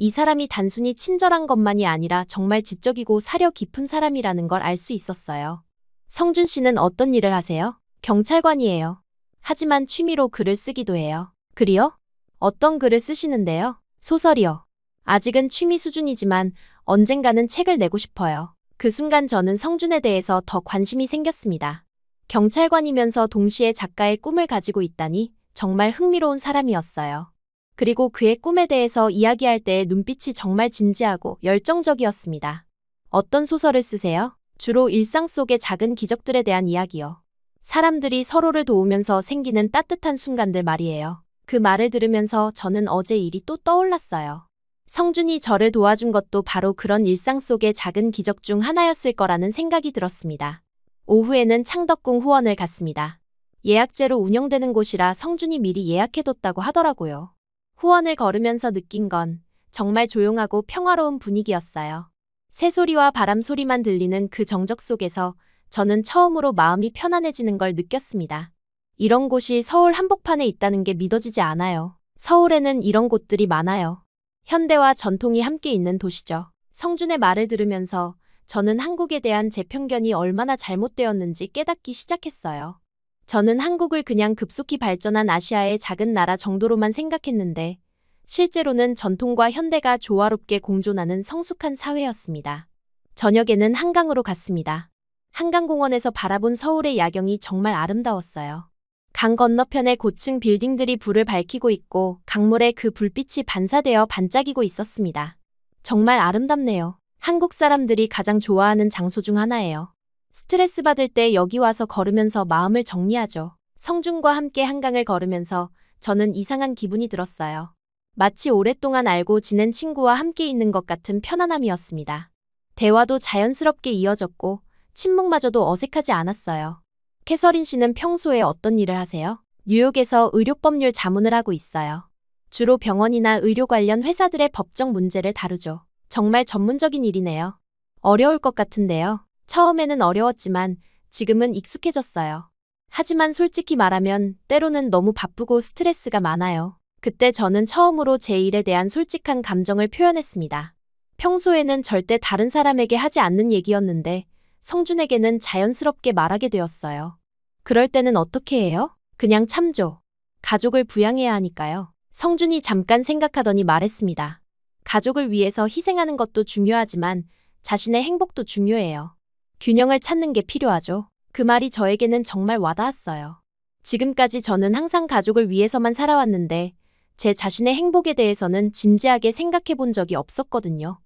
이 사람이 단순히 친절한 것만이 아니라 정말 지적이고 사려 깊은 사람이라는 걸 알 수 있었어요. 성준 씨는 어떤 일을 하세요? 경찰관이에요. 하지만 취미로 글을 쓰기도 해요. 글이요? 어떤 글을 쓰시는데요? 소설이요. 아직은 취미 수준이지만 언젠가는 책을 내고 싶어요. 그 순간 저는 성준에 대해서 더 관심이 생겼습니다. 경찰관이면서 동시에 작가의 꿈을 가지고 있다니 정말 흥미로운 사람이었어요. 그리고 그의 꿈에 대해서 이야기할 때의 눈빛이 정말 진지하고 열정적이었습니다. 어떤 소설을 쓰세요? 주로 일상 속의 작은 기적들에 대한 이야기요. 사람들이 서로를 도우면서 생기는 따뜻한 순간들 말이에요. 그 말을 들으면서 저는 어제 일이 또 떠올랐어요. 성준이 저를 도와준 것도 바로 그런 일상 속의 작은 기적 중 하나였을 거라는 생각이 들었습니다. 오후에는 창덕궁 후원을 갔습니다. 예약제로 운영되는 곳이라 성준이 미리 예약해뒀다고 하더라고요. 후원을 걸으면서 느낀 건 정말 조용하고 평화로운 분위기였어요. 새소리와 바람 소리만 들리는 그 정적 속에서 저는 처음으로 마음이 편안해지는 걸 느꼈습니다. 이런 곳이 서울 한복판에 있다는 게 믿어지지 않아요. 서울에는 이런 곳들이 많아요. 현대와 전통이 함께 있는 도시죠. 성준의 말을 들으면서 저는 한국에 대한 제 편견이 얼마나 잘못되었는지 깨닫기 시작했어요. 저는 한국을 그냥 급속히 발전한 아시아의 작은 나라 정도로만 생각했는데 실제로는 전통과 현대가 조화롭게 공존하는 성숙한 사회였습니다. 저녁에는 한강으로 갔습니다. 한강공원에서 바라본 서울의 야경이 정말 아름다웠어요. 강 건너편에 고층 빌딩들이 불을 밝히고 있고 강물에 그 불빛이 반사되어 반짝이고 있었습니다. 정말 아름답네요. 한국 사람들이 가장 좋아하는 장소 중 하나예요. 스트레스 받을 때 여기 와서 걸으면서 마음을 정리하죠. 성준과 함께 한강을 걸으면서 저는 이상한 기분이 들었어요. 마치 오랫동안 알고 지낸 친구와 함께 있는 것 같은 편안함이었습니다. 대화도 자연스럽게 이어졌고 침묵마저도 어색하지 않았어요. 캐서린 씨는 평소에 어떤 일을 하세요? 뉴욕에서 의료법률 자문을 하고 있어요. 주로 병원이나 의료 관련 회사들의 법적 문제를 다루죠. 정말 전문적인 일이네요. 어려울 것 같은데요. 처음에는 어려웠지만 지금은 익숙해졌어요. 하지만 솔직히 말하면 때로는 너무 바쁘고 스트레스가 많아요. 그때 저는 처음으로 제 일에 대한 솔직한 감정을 표현했습니다. 평소에는 절대 다른 사람에게 하지 않는 얘기였는데 성준에게는 자연스럽게 말하게 되었어요. 그럴 때는 어떻게 해요? 그냥 참죠. 가족을 부양해야 하니까요. 성준이 잠깐 생각하더니 말했습니다. 가족을 위해서 희생하는 것도 중요하지만 자신의 행복도 중요해요. 균형을 찾는 게 필요하죠. 그 말이 저에게는 정말 와닿았어요. 지금까지 저는 항상 가족을 위해서만 살아왔는데 제 자신의 행복에 대해서는 진지하게 생각해 본 적이 없었거든요.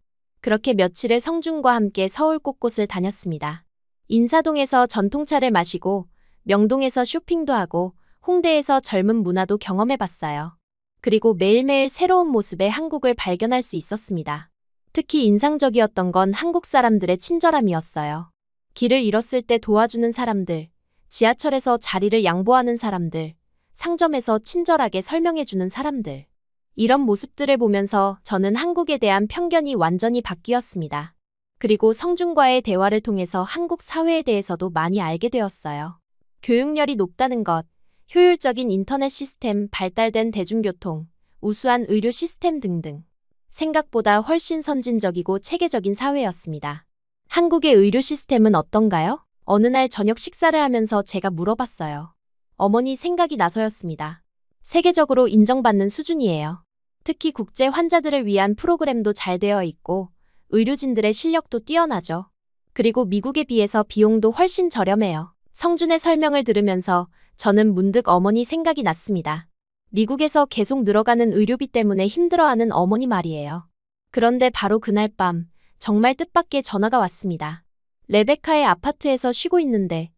그렇게 며칠을 성준과 함께 서울 곳곳을 다녔습니다. 인사동에서 전통차를 마시고 명동에서 쇼핑도 하고 홍대에서 젊은 문화도 경험해봤어요. 그리고 매일매일 새로운 모습의 한국을 발견할 수 있었습니다. 특히 인상적이었던 건 한국 사람들의 친절함이었어요. 길을 잃었을 때 도와주는 사람들, 지하철에서 자리를 양보하는 사람들, 상점에서 친절하게 설명해주는 사람들. 이런 모습들을 보면서 저는 한국에 대한 편견이 완전히 바뀌었습니다. 그리고 성준과의 대화를 통해서 한국 사회에 대해서도 많이 알게 되었어요. 교육열이 높다는 것, 효율적인 인터넷 시스템, 발달된 대중교통, 우수한 의료 시스템 등등. 생각보다 훨씬 선진적이고 체계적인 사회였습니다. 한국의 의료 시스템은 어떤가요? 어느 날 저녁 식사를 하면서 제가 물어봤어요. 어머니 생각이 나서였습니다. 세계적으로 인정받는 수준이에요. 특히 국제 환자들을 위한 프로그램도 잘 되어 있고 의료진들의 실력도 뛰어나죠. 그리고 미국에 비해서 비용도 훨씬 저렴해요. 성준의 설명을 들으면서 저는 문득 어머니 생각이 났습니다. 미국에서 계속 늘어가는 의료비 때문에 힘들어하는 어머니 말이에요. 그런데 바로 그날 밤 정말 뜻밖의 전화가 왔습니다. 레베카의 아파트에서 쉬고 있는데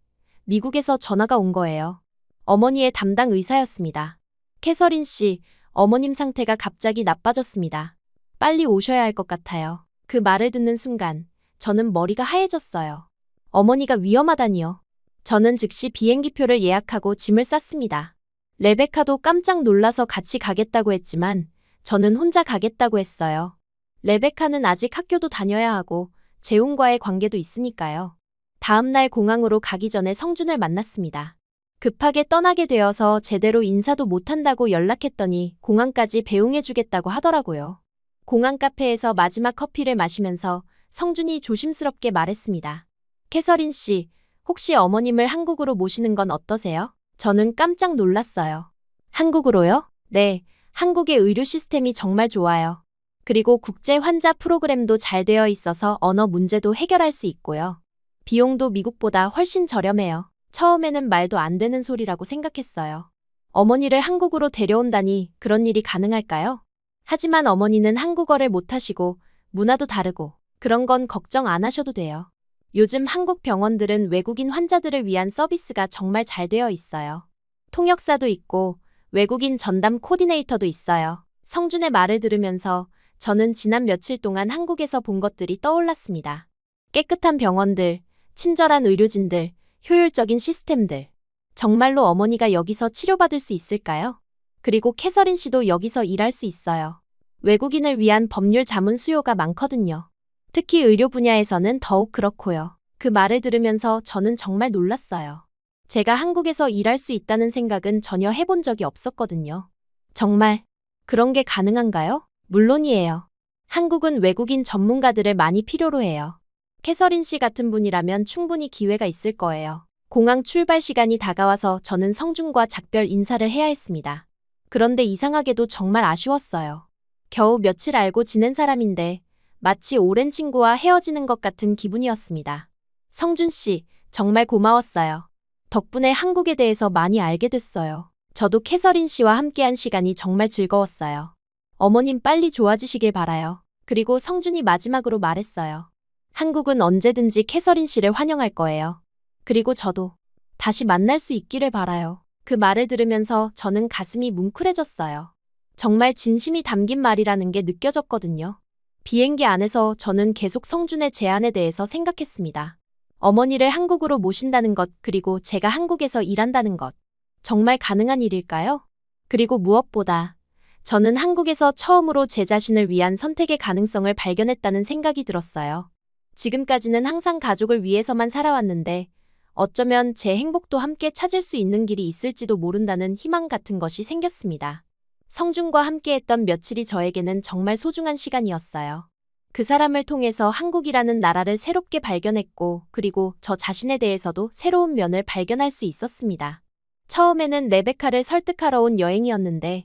미국에서 전화가 온 거예요. 어머니의 담당 의사였습니다. 캐서린 씨, 어머님 상태가 갑자기 나빠졌습니다. 빨리 오셔야 할 것 같아요. 그 말을 듣는 순간 저는 머리가 하얘졌어요. 어머니가 위험하다니요. 저는 즉시 비행기표를 예약하고 짐을 쌌습니다. 레베카도 깜짝 놀라서 같이 가겠다고 했지만 저는 혼자 가겠다고 했어요. 레베카는 아직 학교도 다녀야 하고 재훈과의 관계도 있으니까요. 다음 날 공항으로 가기 전에 성준을 만났습니다. 급하게 떠나게 되어서 제대로 인사도 못한다고 연락했더니 공항까지 배웅해주겠다고 하더라고요. 공항 카페에서 마지막 커피를 마시면서 성준이 조심스럽게 말했습니다. 캐서린 씨, 혹시 어머님을 한국으로 모시는 건 어떠세요? 저는 깜짝 놀랐어요. 한국으로요? 네, 한국의 의료 시스템이 정말 좋아요. 그리고 국제 환자 프로그램도 잘 되어 있어서 언어 문제도 해결할 수 있고요. 비용도 미국보다 훨씬 저렴해요. 처음에는 말도 안 되는 소리라고 생각했어요. 어머니를 한국으로 데려온다니 그런 일이 가능할까요? 하지만 어머니는 한국어를 못하시고 문화도 다르고 그런 건 걱정 안 하셔도 돼요. 요즘 한국 병원들은 외국인 환자들을 위한 서비스가 정말 잘 되어 있어요. 통역사도 있고 외국인 전담 코디네이터도 있어요. 성준의 말을 들으면서 저는 지난 며칠 동안 한국에서 본 것들이 떠올랐습니다. 깨끗한 병원들, 친절한 의료진들, 효율적인 시스템들. 정말로 어머니가 여기서 치료받을 수 있을까요? 그리고 캐서린 씨도 여기서 일할 수 있어요. 외국인을 위한 법률 자문 수요가 많거든요. 특히 의료 분야에서는 더욱 그렇고요. 그 말을 들으면서 저는 정말 놀랐어요. 제가 한국에서 일할 수 있다는 생각은 전혀 해본 적이 없었거든요. 정말 그런 게 가능한가요? 물론이에요. 한국은 외국인 전문가들을 많이 필요로 해요. 캐서린 씨 같은 분이라면 충분히 기회가 있을 거예요. 공항 출발 시간이 다가와서 저는 성준과 작별 인사를 해야 했습니다. 그런데 이상하게도 정말 아쉬웠어요. 겨우 며칠 알고 지낸 사람인데 마치 오랜 친구와 헤어지는 것 같은 기분이었습니다. 성준 씨, 정말 고마웠어요. 덕분에 한국에 대해서 많이 알게 됐어요. 저도 캐서린 씨와 함께한 시간이 정말 즐거웠어요. 어머님 빨리 좋아지시길 바라요. 그리고 성준이 마지막으로 말했어요. 한국은 언제든지 캐서린 씨를 환영할 거예요. 그리고 저도 다시 만날 수 있기를 바라요. 그 말을 들으면서 저는 가슴이 뭉클해졌어요. 정말 진심이 담긴 말이라는 게 느껴졌거든요. 비행기 안에서 저는 계속 성준의 제안에 대해서 생각했습니다. 어머니를 한국으로 모신다는 것, 그리고 제가 한국에서 일한다는 것. 정말 가능한 일일까요? 그리고 무엇보다 저는 한국에서 처음으로 제 자신을 위한 선택의 가능성을 발견했다는 생각이 들었어요. 지금까지는 항상 가족을 위해서만 살아왔는데 어쩌면 제 행복도 함께 찾을 수 있는 길이 있을지도 모른다는 희망 같은 것이 생겼습니다. 성준과 함께했던 며칠이 저에게는 정말 소중한 시간이었어요. 그 사람을 통해서 한국이라는 나라를 새롭게 발견했고, 그리고 저 자신에 대해서도 새로운 면을 발견할 수 있었습니다. 처음에는 레베카를 설득하러 온 여행이었는데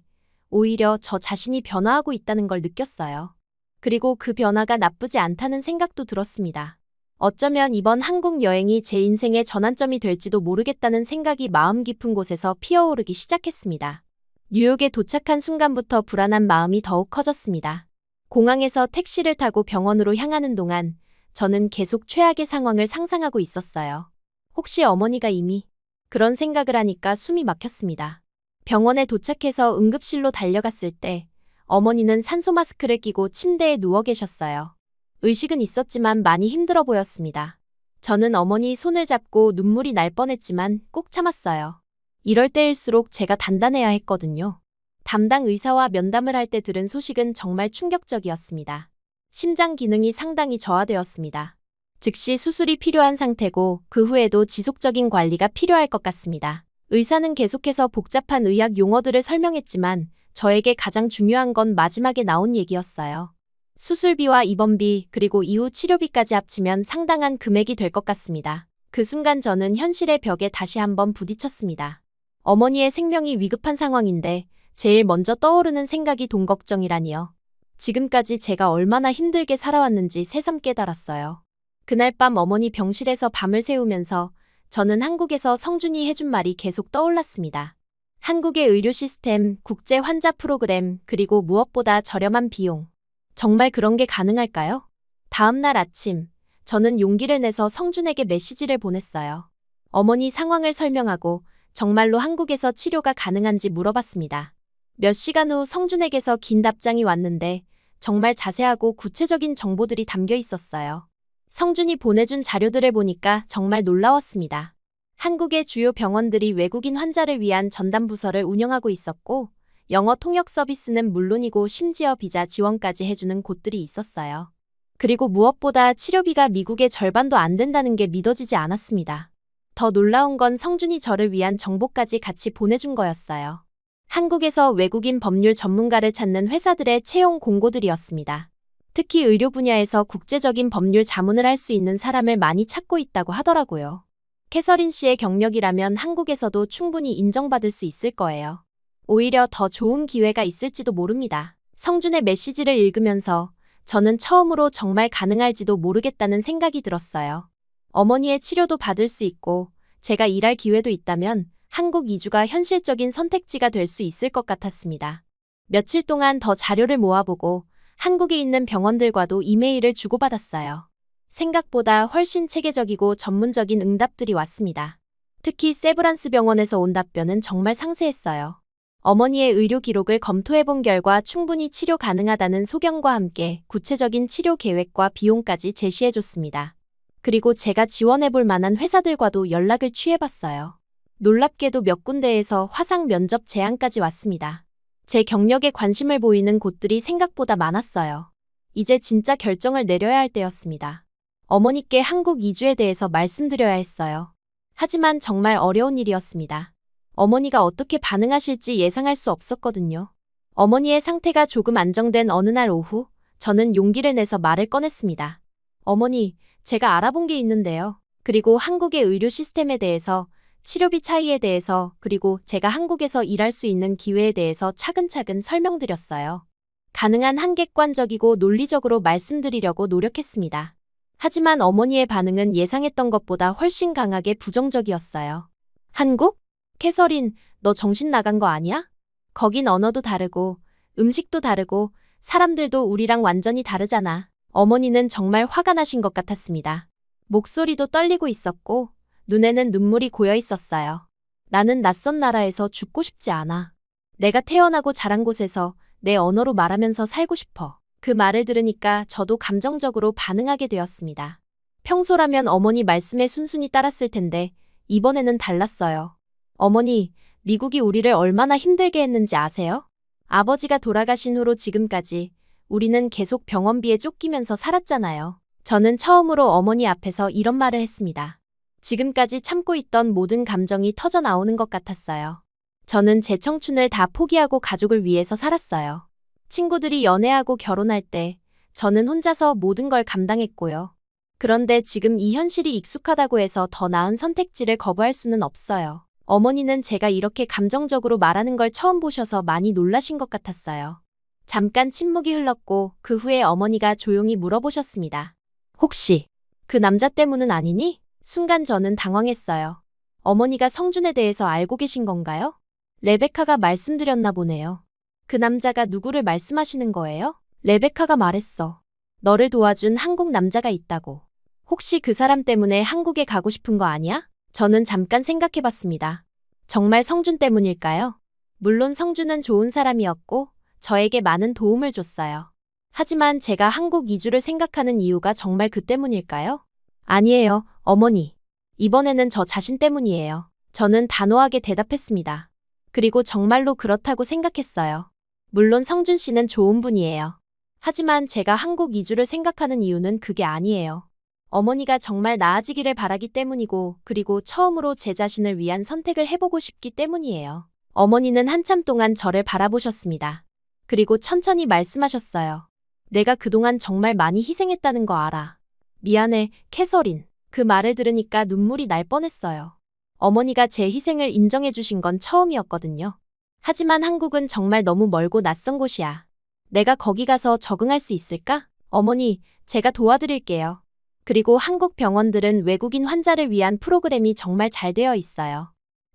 오히려 저 자신이 변화하고 있다는 걸 느꼈어요. 그리고 그 변화가 나쁘지 않다는 생각도 들었습니다. 어쩌면 이번 한국 여행이 제 인생의 전환점이 될지도 모르겠다는 생각이 마음 깊은 곳에서 피어오르기 시작했습니다. 뉴욕에 도착한 순간부터 불안한 마음이 더욱 커졌습니다. 공항에서 택시를 타고 병원으로 향하는 동안 저는 계속 최악의 상황을 상상하고 있었어요. 혹시 어머니가 이미 그런 생각을 하니까 숨이 막혔습니다. 병원에 도착해서 응급실로 달려갔을 때 어머니는 산소 마스크를 끼고 침대에 누워 계셨어요. 의식은 있었지만 많이 힘들어 보였습니다. 저는 어머니 손을 잡고 눈물이 날 뻔했지만 꼭 참았어요. 이럴 때일수록 제가 단단해야 했거든요. 담당 의사와 면담을 할 때 들은 소식은 정말 충격적이었습니다. 심장 기능이 상당히 저하되었습니다. 즉시 수술이 필요한 상태고 그 후에도 지속적인 관리가 필요할 것 같습니다. 의사는 계속해서 복잡한 의학 용어들을 설명했지만 저에게 가장 중요한 건 마지막에 나온 얘기였어요. 수술비와 입원비 그리고 이후 치료비까지 합치면 상당한 금액이 될 것 같습니다. 그 순간 저는 현실의 벽에 다시 한번 부딪혔습니다. 어머니의 생명이 위급한 상황인데 제일 먼저 떠오르는 생각이 돈 걱정이라니요. 지금까지 제가 얼마나 힘들게 살아왔는지 새삼 깨달았어요. 그날 밤 어머니 병실에서 밤을 새우면서 저는 한국에서 성준이 해준 말이 계속 떠올랐습니다. 한국의 의료 시스템, 국제 환자 프로그램, 그리고 무엇보다 저렴한 비용. 정말 그런 게 가능할까요? 다음 날 아침, 저는 용기를 내서 성준에게 메시지를 보냈어요. 어머니 상황을 설명하고 정말로 한국에서 치료가 가능한지 물어봤습니다. 몇 시간 후 성준에게서 긴 답장이 왔는데 정말 자세하고 구체적인 정보들이 담겨 있었어요. 성준이 보내준 자료들을 보니까 정말 놀라웠습니다. 한국의 주요 병원들이 외국인 환자를 위한 전담 부서를 운영하고 있었고 영어 통역 서비스는 물론이고 심지어 비자 지원까지 해주는 곳들이 있었어요. 그리고 무엇보다 치료비가 미국의 절반도 안 된다는 게 믿어지지 않았습니다. 더 놀라운 건 성준이 저를 위한 정보까지 같이 보내준 거였어요. 한국에서 외국인 법률 전문가를 찾는 회사들의 채용 공고들이었습니다. 특히 의료 분야에서 국제적인 법률 자문을 할 수 있는 사람을 많이 찾고 있다고 하더라고요. 캐서린 씨의 경력이라면 한국에서도 충분히 인정받을 수 있을 거예요. 오히려 더 좋은 기회가 있을지도 모릅니다. 성준의 메시지를 읽으면서 저는 처음으로 정말 가능할지도 모르겠다는 생각이 들었어요. 어머니의 치료도 받을 수 있고 제가 일할 기회도 있다면 한국 이주가 현실적인 선택지가 될 수 있을 것 같았습니다. 며칠 동안 더 자료를 모아보고 한국에 있는 병원들과도 이메일을 주고받았어요. 생각보다 훨씬 체계적이고 전문적인 응답들이 왔습니다. 특히 세브란스 병원에서 온 답변은 정말 상세했어요. 어머니의 의료 기록을 검토해본 결과 충분히 치료 가능하다는 소견과 함께 구체적인 치료 계획과 비용까지 제시해줬습니다. 그리고 제가 지원해볼 만한 회사들과도 연락을 취해봤어요. 놀랍게도 몇 군데에서 화상 면접 제안까지 왔습니다. 제 경력에 관심을 보이는 곳들이 생각보다 많았어요. 이제 진짜 결정을 내려야 할 때였습니다. 어머니께 한국 이주에 대해서 말씀드려야 했어요. 하지만 정말 어려운 일이었습니다. 어머니가 어떻게 반응하실지 예상할 수 없었거든요. 어머니의 상태가 조금 안정된 어느 날 오후, 저는 용기를 내서 말을 꺼냈습니다. 어머니, 제가 알아본 게 있는데요. 그리고 한국의 의료 시스템에 대해서, 치료비 차이에 대해서, 그리고 제가 한국에서 일할 수 있는 기회에 대해서 차근차근 설명드렸어요. 가능한 한 객관적이고 논리적으로 말씀드리려고 노력했습니다. 하지만 어머니의 반응은 예상했던 것보다 훨씬 강하게 부정적이었어요. 한국? 캐서린, 너 정신 나간 거 아니야? 거긴 언어도 다르고, 음식도 다르고, 사람들도 우리랑 완전히 다르잖아. 어머니는 정말 화가 나신 것 같았습니다. 목소리도 떨리고 있었고, 눈에는 눈물이 고여 있었어요. 나는 낯선 나라에서 죽고 싶지 않아. 내가 태어나고 자란 곳에서 내 언어로 말하면서 살고 싶어. 그 말을 들으니까 저도 감정적으로 반응하게 되었습니다. 평소라면 어머니 말씀에 순순히 따랐을 텐데 이번에는 달랐어요. 어머니, 미국이 우리를 얼마나 힘들게 했는지 아세요? 아버지가 돌아가신 후로 지금까지 우리는 계속 병원비에 쫓기면서 살았잖아요. 저는 처음으로 어머니 앞에서 이런 말을 했습니다. 지금까지 참고 있던 모든 감정이 터져 나오는 것 같았어요. 저는 제 청춘을 다 포기하고 가족을 위해서 살았어요. 친구들이 연애하고 결혼할 때 저는 혼자서 모든 걸 감당했고요. 그런데 지금 이 현실이 익숙하다고 해서 더 나은 선택지를 거부할 수는 없어요. 어머니는 제가 이렇게 감정적으로 말하는 걸 처음 보셔서 많이 놀라신 것 같았어요. 잠깐 침묵이 흘렀고 그 후에 어머니가 조용히 물어보셨습니다. 혹시 그 남자 때문은 아니니? 순간 저는 당황했어요. 어머니가 성준에 대해서 알고 계신 건가요? 레베카가 말씀드렸나 보네요. 그 남자가 누구를 말씀하시는 거예요? 레베카가 말했어. 너를 도와준 한국 남자가 있다고. 혹시 그 사람 때문에 한국에 가고 싶은 거 아니야? 저는 잠깐 생각해봤습니다. 정말 성준 때문일까요? 물론 성준은 좋은 사람이었고 저에게 많은 도움을 줬어요. 하지만 제가 한국 이주를 생각하는 이유가 정말 그 때문일까요? 아니에요, 어머니. 이번에는 저 자신 때문이에요. 저는 단호하게 대답했습니다. 그리고 정말로 그렇다고 생각했어요. 물론 성준 씨는 좋은 분이에요. 하지만 제가 한국 이주를 생각하는 이유는 그게 아니에요. 어머니가 정말 나아지기를 바라기 때문이고 그리고 처음으로 제 자신을 위한 선택을 해보고 싶기 때문이에요. 어머니는 한참 동안 저를 바라보셨습니다. 그리고 천천히 말씀하셨어요. 내가 그동안 정말 많이 희생했다는 거 알아. 미안해, 캐서린. 그 말을 들으니까 눈물이 날 뻔했어요. 어머니가 제 희생을 인정해 주신 건 처음이었거든요. 하지만 한국은 정말 너무 멀고 낯선 곳이야. 내가 거기 가서 적응할 수 있을까? 어머니, 제가 도와드릴게요. 그리고 한국 병원들은 외국인 환자를 위한 프로그램이 정말 잘 되어 있어요.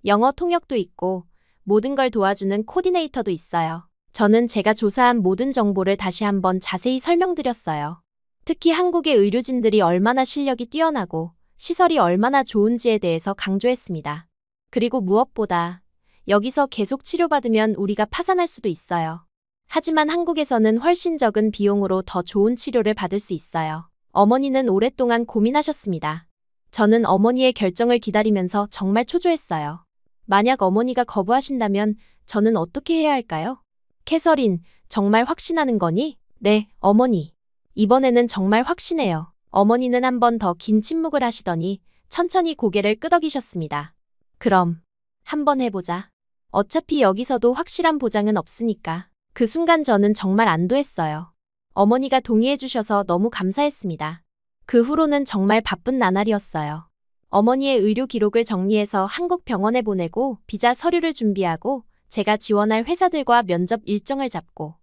영어 통역도 있고 모든 걸 도와주는 코디네이터도 있어요. 저는 제가 조사한 모든 정보를 다시 한번 자세히 설명드렸어요. 특히 한국의 의료진들이 얼마나 실력이 뛰어나고 시설이 얼마나 좋은지에 대해서 강조했습니다. 그리고 무엇보다 여기서 계속 치료받으면 우리가 파산할 수도 있어요. 하지만 한국에서는 훨씬 적은 비용으로 더 좋은 치료를 받을 수 있어요. 어머니는 오랫동안 고민하셨습니다. 저는 어머니의 결정을 기다리면서 정말 초조했어요. 만약 어머니가 거부하신다면 저는 어떻게 해야 할까요? 캐서린, 정말 확신하는 거니? 네, 어머니. 이번에는 정말 확신해요. 어머니는 한 번 더 긴 침묵을 하시더니 천천히 고개를 끄덕이셨습니다. 그럼 한번 해보자. 어차피 여기서도 확실한 보장은 없으니까. 그 순간 저는 정말 안도했어요. 어머니가 동의해 주셔서 너무 감사했습니다. 그 후로는 정말 바쁜 나날이었어요. 어머니의 의료 기록을 정리해서 한국 병원에 보내고 비자 서류를 준비하고 제가 지원할 회사들과 면접 일정을 잡고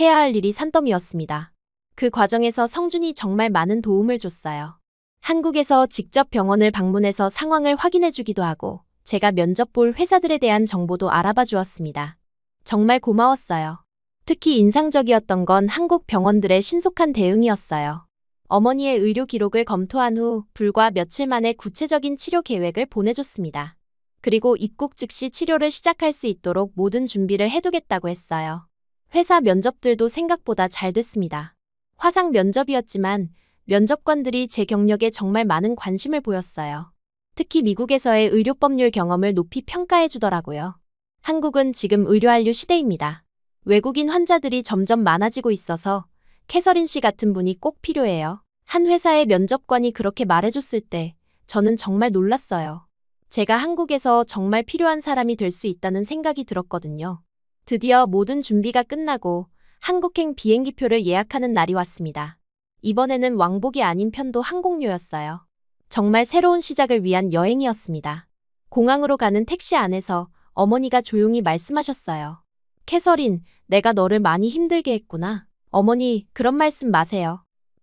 해야 할 일이 산더미였습니다. 그 과정에서 성준이 정말 많은 도움을 줬어요. 한국에서 직접 병원을 방문해서 상황을 확인해 주기도 하고 제가 면접 볼 회사들에 대한 정보도 알아봐 주었습니다. 정말 고마웠어요. 특히 인상적이었던 건 한국 병원들의 신속한 대응이었어요. 어머니의 의료 기록을 검토한 후 불과 며칠 만에 구체적인 치료 계획을 보내줬습니다. 그리고 입국 즉시 치료를 시작할 수 있도록 모든 준비를 해두겠다고 했어요. 회사 면접들도 생각보다 잘 됐습니다. 화상 면접이었지만 면접관들이 제 경력에 정말 많은 관심을 보였어요. 특히 미국에서의 의료법률 경험을 높이 평가해 주더라고요. 한국은 지금 의료한류 시대입니다. 외국인 환자들이 점점 많아지고 있어서 캐서린 씨 같은 분이 꼭 필요해요. 한 회사의 면접관이 그렇게 말해줬을 때 저는 정말 놀랐어요. 제가 한국에서 정말 필요한 사람이 될 수 있다는 생각이 들었거든요. 드디어 모든 준비가 끝나고 한국행 비행기표를 예약하는 날이 왔습니다. 이번에는 왕복이 아닌 편도 항공료였어요. 정말 새로운 시작을 위한 여행이었습니다. 공항으로 가는 택시 안에서 어머니가 조용히 말씀하셨어요. 캐서린, 내가 너를 많이 힘들게 했구나. 어머니, 그런 말씀 마세요.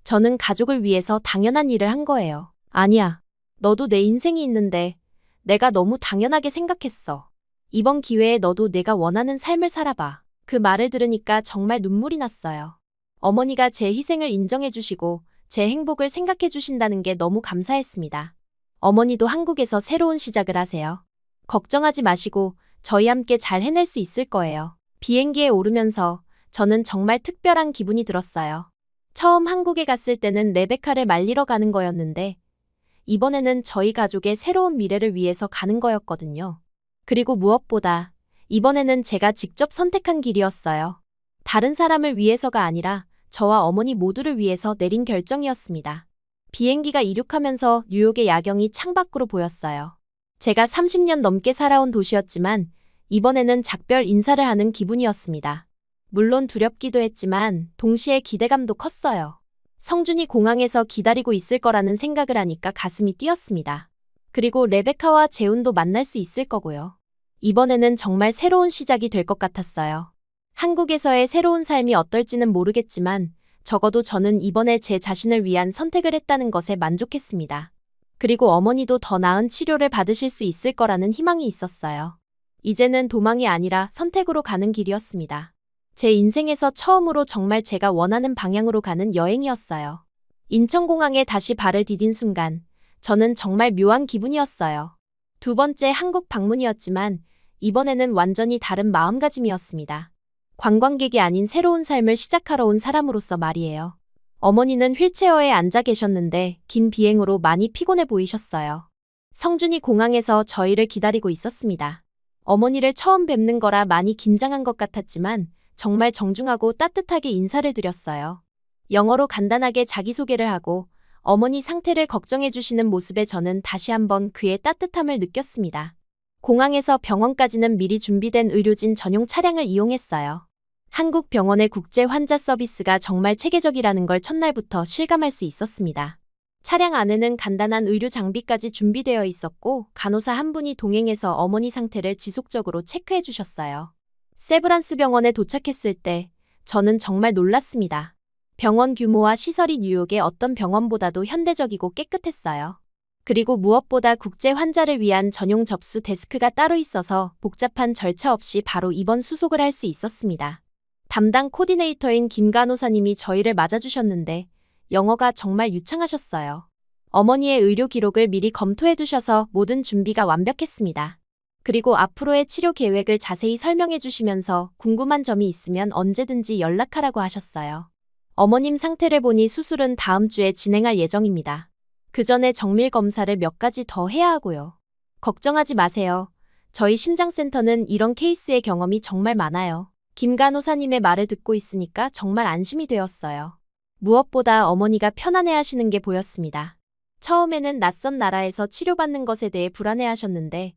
저는 가족을 위해서 당연한 일을 한 거예요. 아니야. 너도 내 인생이 있는데 내가 너무 당연하게 생각했어. 이번 기회에 너도 내가 원하는 삶을 살아봐. 그 말을 들으니까 정말 눈물이 났어요. 어머니가 제 희생을 인정해 주시고 제 행복을 생각해 주신다는 게 너무 감사했습니다. 어머니도 한국에서 새로운 시작을 하세요. 걱정하지 마시고 저희 함께 잘 해낼 수 있을 거예요. 비행기에 오르면서 저는 정말 특별한 기분이 들었어요. 처음 한국에 갔을 때는 레베카를 말리러 가는 거였는데 이번에는 저희 가족의 새로운 미래를 위해서 가는 거였거든요. 그리고 무엇보다 이번에는 제가 직접 선택한 길이었어요. 다른 사람을 위해서가 아니라 저와 어머니 모두를 위해서 내린 결정이었습니다. 비행기가 이륙하면서 뉴욕의 야경이 창밖으로 보였어요. 제가 30년 넘게 살아온 도시였지만 이번에는 작별 인사를 하는 기분이었습니다. 물론 두렵기도 했지만 동시에 기대감도 컸어요. 성준이 공항에서 기다리고 있을 거라는 생각을 하니까 가슴이 뛰었습니다. 그리고 레베카와 재훈도 만날 수 있을 거고요. 이번에는 정말 새로운 시작이 될 것 같았어요. 한국에서의 새로운 삶이 어떨지는 모르겠지만 적어도 저는 이번에 제 자신을 위한 선택을 했다는 것에 만족했습니다. 그리고 어머니도 더 나은 치료를 받으실 수 있을 거라는 희망이 있었어요. 이제는 도망이 아니라 선택으로 가는 길이었습니다. 제 인생에서 처음으로 정말 제가 원하는 방향으로 가는 여행이었어요. 인천공항에 다시 발을 디딘 순간 저는 정말 묘한 기분이었어요. 두 번째 한국 방문이었지만 이번에는 완전히 다른 마음가짐이었습니다. 관광객이 아닌 새로운 삶을 시작하러 온 사람으로서 말이에요. 어머니는 휠체어에 앉아 계셨는데 긴 비행으로 많이 피곤해 보이셨어요. 성준이 공항에서 저희를 기다리고 있었습니다. 어머니를 처음 뵙는 거라 많이 긴장한 것 같았지만 정말 정중하고 따뜻하게 인사를 드렸어요. 영어로 간단하게 자기소개를 하고 어머니 상태를 걱정해 주시는 모습에 저는 다시 한번 그의 따뜻함을 느꼈습니다. 공항에서 병원까지는 미리 준비된 의료진 전용 차량을 이용했어요. 한국 병원의 국제 환자 서비스가 정말 체계적이라는 걸 첫날부터 실감할 수 있었습니다. 차량 안에는 간단한 의료 장비까지 준비되어 있었고 간호사 한 분이 동행해서 어머니 상태를 지속적으로 체크해 주셨어요. 세브란스 병원에 도착했을 때 저는 정말 놀랐습니다. 병원 규모와 시설이 뉴욕의 어떤 병원보다도 현대적이고 깨끗했어요. 그리고 무엇보다 국제 환자를 위한 전용 접수 데스크가 따로 있어서 복잡한 절차 없이 바로 입원 수속을 할 수 있었습니다. 담당 코디네이터인 김 간호사님이 저희를 맞아주셨는데 영어가 정말 유창하셨어요. 어머니의 의료 기록을 미리 검토해 두셔서 모든 준비가 완벽했습니다. 그리고 앞으로의 치료 계획을 자세히 설명해 주시면서 궁금한 점이 있으면 언제든지 연락하라고 하셨어요. 어머님 상태를 보니 수술은 다음 주에 진행할 예정입니다. 그 전에 정밀 검사를 몇 가지 더 해야 하고요. 걱정하지 마세요. 저희 심장센터는 이런 케이스의 경험이 정말 많아요. 김 간호사님의 말을 듣고 있으니까 정말 안심이 되었어요. 무엇보다 어머니가 편안해 하시는 게 보였습니다. 처음에는 낯선 나라에서 치료받는 것에 대해 불안해 하셨는데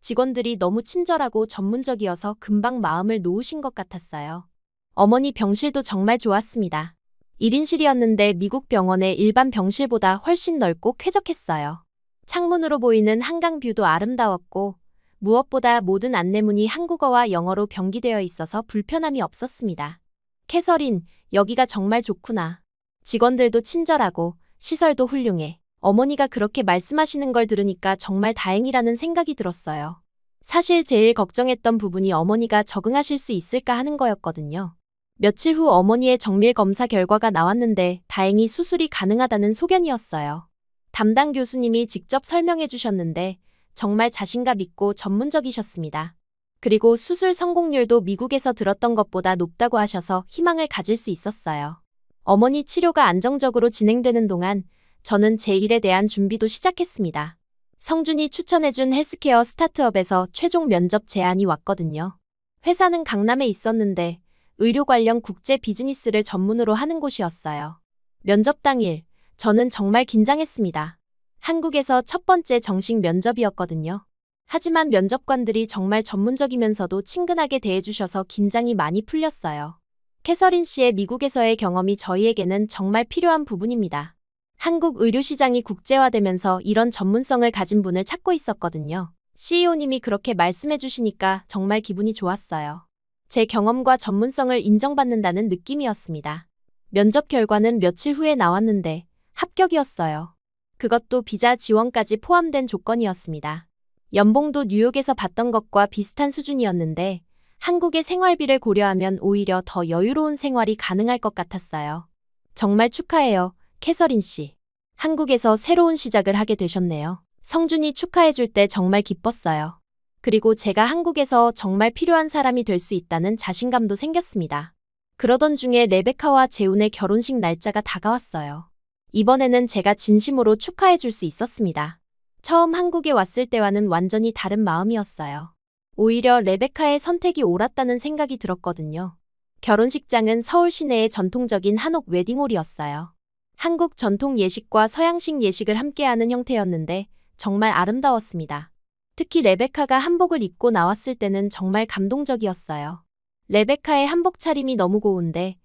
직원들이 너무 친절하고 전문적이어서 금방 마음을 놓으신 것 같았어요. 어머니 병실도 정말 좋았습니다. 1인실이었는데 미국 병원의 일반 병실보다 훨씬 넓고 쾌적했어요. 창문으로 보이는 한강 뷰도 아름다웠고 무엇보다 모든 안내문이 한국어와 영어로 병기되어 있어서 불편함이 없었습니다. 캐서린, 여기가 정말 좋구나. 직원들도 친절하고 시설도 훌륭해. 어머니가 그렇게 말씀하시는 걸 들으니까 정말 다행이라는 생각이 들었어요. 사실 제일 걱정했던 부분이 어머니가 적응하실 수 있을까 하는 거였거든요. 며칠 후 어머니의 정밀 검사 결과가 나왔는데 다행히 수술이 가능하다는 소견이었어요. 담당 교수님이 직접 설명해 주셨는데 정말 자신감 있고 전문적이셨습니다. 그리고 수술 성공률도 미국에서 들었던 것보다 높다고 하셔서 희망을 가질 수 있었어요. 어머니 치료가 안정적으로 진행되는 동안 저는 제 일에 대한 준비도 시작했습니다. 성준이 추천해준 헬스케어 스타트업에서 최종 면접 제안이 왔거든요. 회사는 강남에 있었는데 의료 관련 국제 비즈니스를 전문으로 하는 곳이었어요. 면접 당일, 저는 정말 긴장했습니다. 한국에서 첫 번째 정식 면접이었거든요. 하지만 면접관들이 정말 전문적이면서도 친근하게 대해주셔서 긴장이 많이 풀렸어요. 캐서린 씨의 미국에서의 경험이 저희에게는 정말 필요한 부분입니다. 한국 의료 시장이 국제화되면서 이런 전문성을 가진 분을 찾고 있었거든요. CEO님이 그렇게 말씀해 주시니까 정말 기분이 좋았어요. 제 경험과 전문성을 인정받는다는 느낌이었습니다. 면접 결과는 며칠 후에 나왔는데 합격이었어요. 그것도 비자 지원까지 포함된 조건이었습니다. 연봉도 뉴욕에서 받던 것과 비슷한 수준이었는데 한국의 생활비를 고려하면 오히려 더 여유로운 생활이 가능할 것 같았어요. 정말 축하해요, 캐서린 씨. 한국에서 새로운 시작을 하게 되셨네요. 성준이 축하해줄 때 정말 기뻤어요. 그리고 제가 한국에서 정말 필요한 사람이 될 수 있다는 자신감도 생겼습니다. 그러던 중에 레베카와 재훈의 결혼식 날짜가 다가왔어요. 이번에는 제가 진심으로 축하해줄 수 있었습니다. 처음 한국에 왔을 때와는 완전히 다른 마음이었어요. 오히려 레베카의 선택이 옳았다는 생각이 들었거든요. 결혼식장은 서울 시내의 전통적인 한옥 웨딩홀이었어요. 한국 전통 예식과 서양식 예식을 함께하는 형태였는데 정말 아름다웠습니다. 특히 레베카가 한복을 입고 나왔을 때는 정말 감동적이었어요. 레베카의 한복 차림이 너무 고운데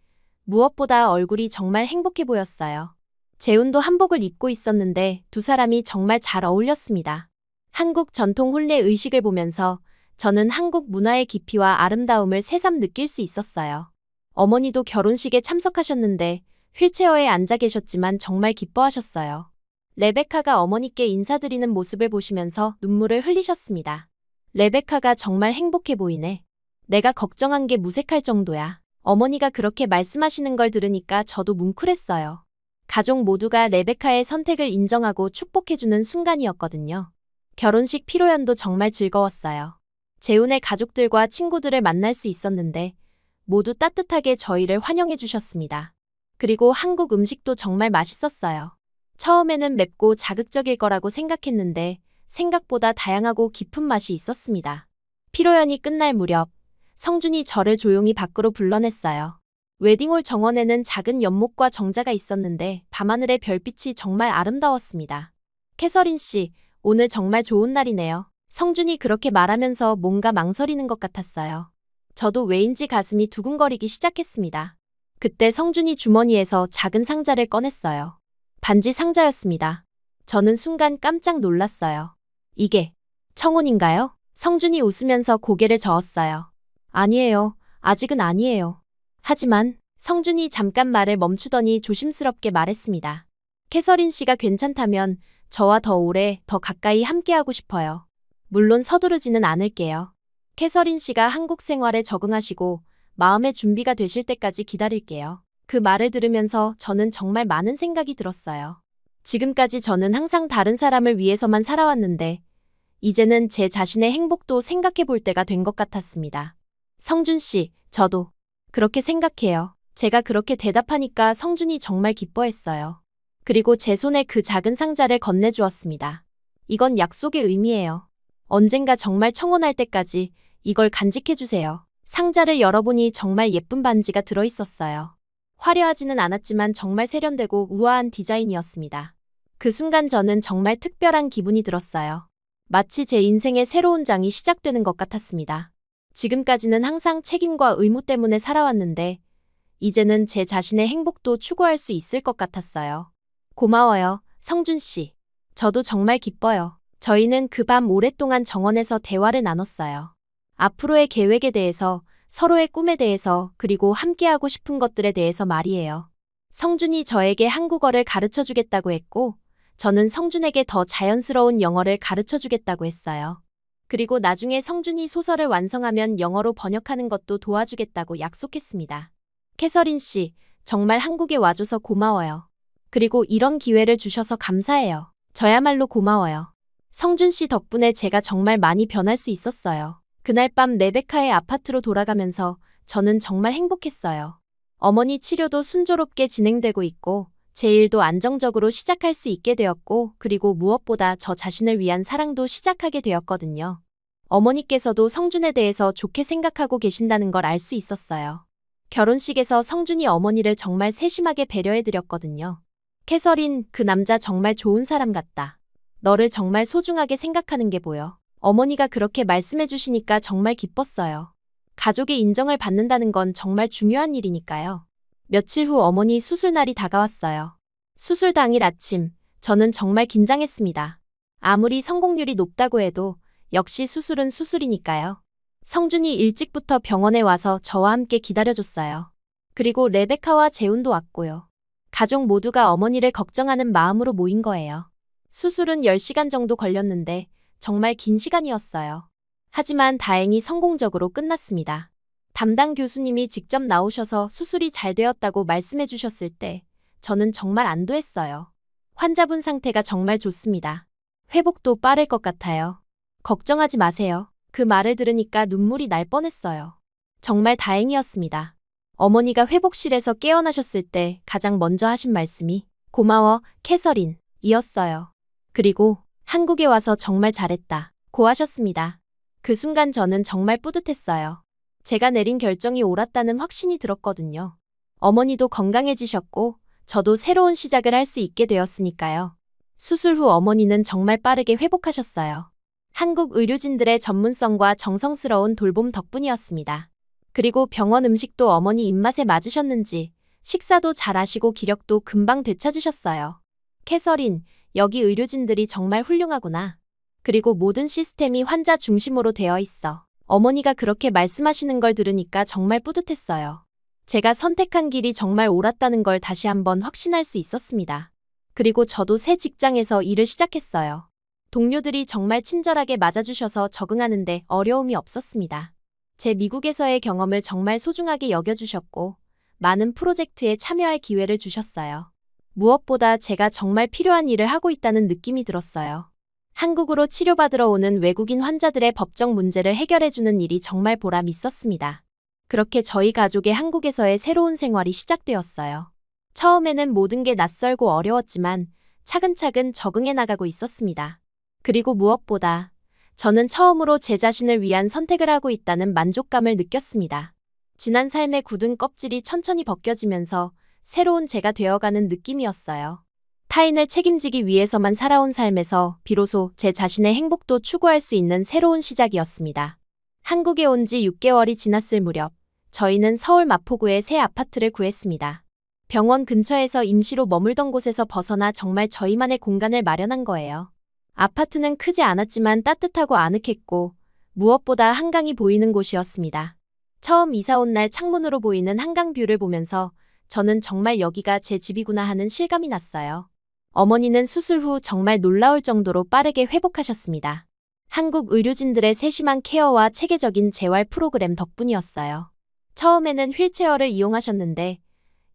무엇보다 얼굴이 정말 행복해 보였어요. 재훈도 한복을 입고 있었는데 두 사람이 정말 잘 어울렸습니다. 한국 전통 혼례 의식을 보면서 저는 한국 문화의 깊이와 아름다움을 새삼 느낄 수 있었어요. 어머니도 결혼식에 참석하셨는데 휠체어에 앉아 계셨지만 정말 기뻐하셨어요. 레베카가 어머니께 인사드리는 모습을 보시면서 눈물을 흘리셨습니다. 레베카가 정말 행복해 보이네. 내가 걱정한 게 무색할 정도야. 어머니가 그렇게 말씀하시는 걸 들으니까 저도 뭉클했어요. 가족 모두가 레베카의 선택을 인정하고 축복해주는 순간이었거든요. 결혼식 피로연도 정말 즐거웠어요. 재훈의 가족들과 친구들을 만날 수 있었는데 모두 따뜻하게 저희를 환영해 주셨습니다. 그리고 한국 음식도 정말 맛있었어요. 처음에는 맵고 자극적일 거라고 생각했는데 생각보다 다양하고 깊은 맛이 있었습니다. 피로연이 끝날 무렵 성준이 저를 조용히 밖으로 불러냈어요. 웨딩홀 정원에는 작은 연못과 정자가 있었는데 밤하늘의 별빛이 정말 아름다웠습니다. 캐서린 씨, 오늘 정말 좋은 날이네요. 성준이 그렇게 말하면서 뭔가 망설이는 것 같았어요. 저도 왜인지 가슴이 두근거리기 시작했습니다. 그때 성준이 주머니에서 작은 상자를 꺼냈어요. 반지 상자였습니다. 저는 순간 깜짝 놀랐어요. 이게 청혼인가요? 성준이 웃으면서 고개를 저었어요. 아니에요. 아직은 아니에요. 하지만 성준이 잠깐 말을 멈추더니 조심스럽게 말했습니다. 캐서린 씨가 괜찮다면 저와 더 오래, 더 가까이 함께하고 싶어요. 물론 서두르지는 않을게요. 캐서린 씨가 한국 생활에 적응하시고 마음의 준비가 되실 때까지 기다릴게요. 그 말을 들으면서 저는 정말 많은 생각이 들었어요. 지금까지 저는 항상 다른 사람을 위해서만 살아왔는데 이제는 제 자신의 행복도 생각해 볼 때가 된 것 같았습니다. 성준 씨, 저도 그렇게 생각해요. 제가 그렇게 대답하니까 성준이 정말 기뻐했어요. 그리고 제 손에 그 작은 상자를 건네주었습니다. 이건 약속의 의미예요. 언젠가 정말 청혼할 때까지 이걸 간직해주세요. 상자를 열어보니 정말 예쁜 반지가 들어있었어요. 화려하지는 않았지만 정말 세련되고 우아한 디자인이었습니다. 그 순간 저는 정말 특별한 기분이 들었어요. 마치 제 인생의 새로운 장이 시작되는 것 같았습니다. 지금까지는 항상 책임과 의무 때문에 살아왔는데 이제는 제 자신의 행복도 추구할 수 있을 것 같았어요. 고마워요, 성준 씨. 저도 정말 기뻐요. 저희는 그 밤 오랫동안 정원에서 대화를 나눴어요. 앞으로의 계획에 대해서, 서로의 꿈에 대해서, 그리고 함께하고 싶은 것들에 대해서 말이에요. 성준이 저에게 한국어를 가르쳐 주겠다고 했고, 저는 성준에게 더 자연스러운 영어를 가르쳐 주겠다고 했어요. 그리고 나중에 성준이 소설을 완성하면 영어로 번역하는 것도 도와주겠다고 약속했습니다. 캐서린 씨, 정말 한국에 와줘서 고마워요. 그리고 이런 기회를 주셔서 감사해요. 저야말로 고마워요. 성준 씨 덕분에 제가 정말 많이 변할 수 있었어요. 그날 밤 레베카의 아파트로 돌아가면서 저는 정말 행복했어요. 어머니 치료도 순조롭게 진행되고 있고 제 일도 안정적으로 시작할 수 있게 되었고 그리고 무엇보다 저 자신을 위한 사랑도 시작하게 되었거든요. 어머니께서도 성준에 대해서 좋게 생각하고 계신다는 걸 알 수 있었어요. 결혼식에서 성준이 어머니를 정말 세심하게 배려해드렸거든요. 캐서린, 그 남자 정말 좋은 사람 같다. 너를 정말 소중하게 생각하는 게 보여. 어머니가 그렇게 말씀해 주시니까 정말 기뻤어요. 가족의 인정을 받는다는 건 정말 중요한 일이니까요. 며칠 후 어머니 수술날이 다가왔어요. 수술 당일 아침, 저는 정말 긴장했습니다. 아무리 성공률이 높다고 해도 역시 수술은 수술이니까요. 성준이 일찍부터 병원에 와서 저와 함께 기다려줬어요. 그리고 레베카와 재훈도 왔고요. 가족 모두가 어머니를 걱정하는 마음으로 모인 거예요. 수술은 10시간 정도 걸렸는데 정말 긴 시간이었어요. 하지만 다행히 성공적으로 끝났습니다. 담당 교수님이 직접 나오셔서 수술이 잘 되었다고 말씀해 주셨을 때 저는 정말 안도했어요. 환자분 상태가 정말 좋습니다. 회복도 빠를 것 같아요. 걱정하지 마세요. 그 말을 들으니까 눈물이 날 뻔했어요. 정말 다행이었습니다. 어머니가 회복실에서 깨어나셨을 때 가장 먼저 하신 말씀이 고마워, 캐서린, 이었어요. 그리고 한국에 와서 정말 잘했다. 고 하셨습니다. 그 순간 저는 정말 뿌듯했어요. 제가 내린 결정이 옳았다는 확신이 들었거든요. 어머니도 건강해지셨고 저도 새로운 시작을 할 수 있게 되었으니까요. 수술 후 어머니는 정말 빠르게 회복하셨어요. 한국 의료진들의 전문성과 정성스러운 돌봄 덕분이었습니다. 그리고 병원 음식도 어머니 입맛에 맞으셨는지 식사도 잘 하시고 기력도 금방 되찾으셨어요. 캐서린, 여기 의료진들이 정말 훌륭하구나. 그리고 모든 시스템이 환자 중심으로 되어 있어. 어머니가 그렇게 말씀하시는 걸 들으니까 정말 뿌듯했어요. 제가 선택한 길이 정말 옳았다는 걸 다시 한번 확신할 수 있었습니다. 그리고 저도 새 직장에서 일을 시작했어요. 동료들이 정말 친절하게 맞아주셔서 적응하는데 어려움이 없었습니다. 제 미국에서의 경험을 정말 소중하게 여겨주셨고 많은 프로젝트에 참여할 기회를 주셨어요. 무엇보다 제가 정말 필요한 일을 하고 있다는 느낌이 들었어요. 한국으로 치료받으러 오는 외국인 환자들의 법적 문제를 해결해주는 일이 정말 보람 있었습니다. 그렇게 저희 가족의 한국에서의 새로운 생활이 시작되었어요. 처음에는 모든 게 낯설고 어려웠지만 차근차근 적응해 나가고 있었습니다. 그리고 무엇보다 저는 처음으로 제 자신을 위한 선택을 하고 있다는 만족감을 느꼈습니다. 지난 삶의 굳은 껍질이 천천히 벗겨지면서 새로운 제가 되어가는 느낌이었어요. 타인을 책임지기 위해서만 살아온 삶에서 비로소 제 자신의 행복도 추구할 수 있는 새로운 시작이었습니다. 한국에 온 지 6개월이 지났을 무렵, 저희는 서울 마포구에 새 아파트를 구했습니다. 병원 근처에서 임시로 머물던 곳에서 벗어나 정말 저희만의 공간을 마련한 거예요. 아파트는 크지 않았지만 따뜻하고 아늑했고 무엇보다 한강이 보이는 곳이었습니다. 처음 이사 온 날 창문으로 보이는 한강 뷰를 보면서 저는 정말 여기가 제 집이구나 하는 실감이 났어요. 어머니는 수술 후 정말 놀라울 정도로 빠르게 회복하셨습니다. 한국 의료진들의 세심한 케어와 체계적인 재활 프로그램 덕분이었어요. 처음에는 휠체어를 이용하셨는데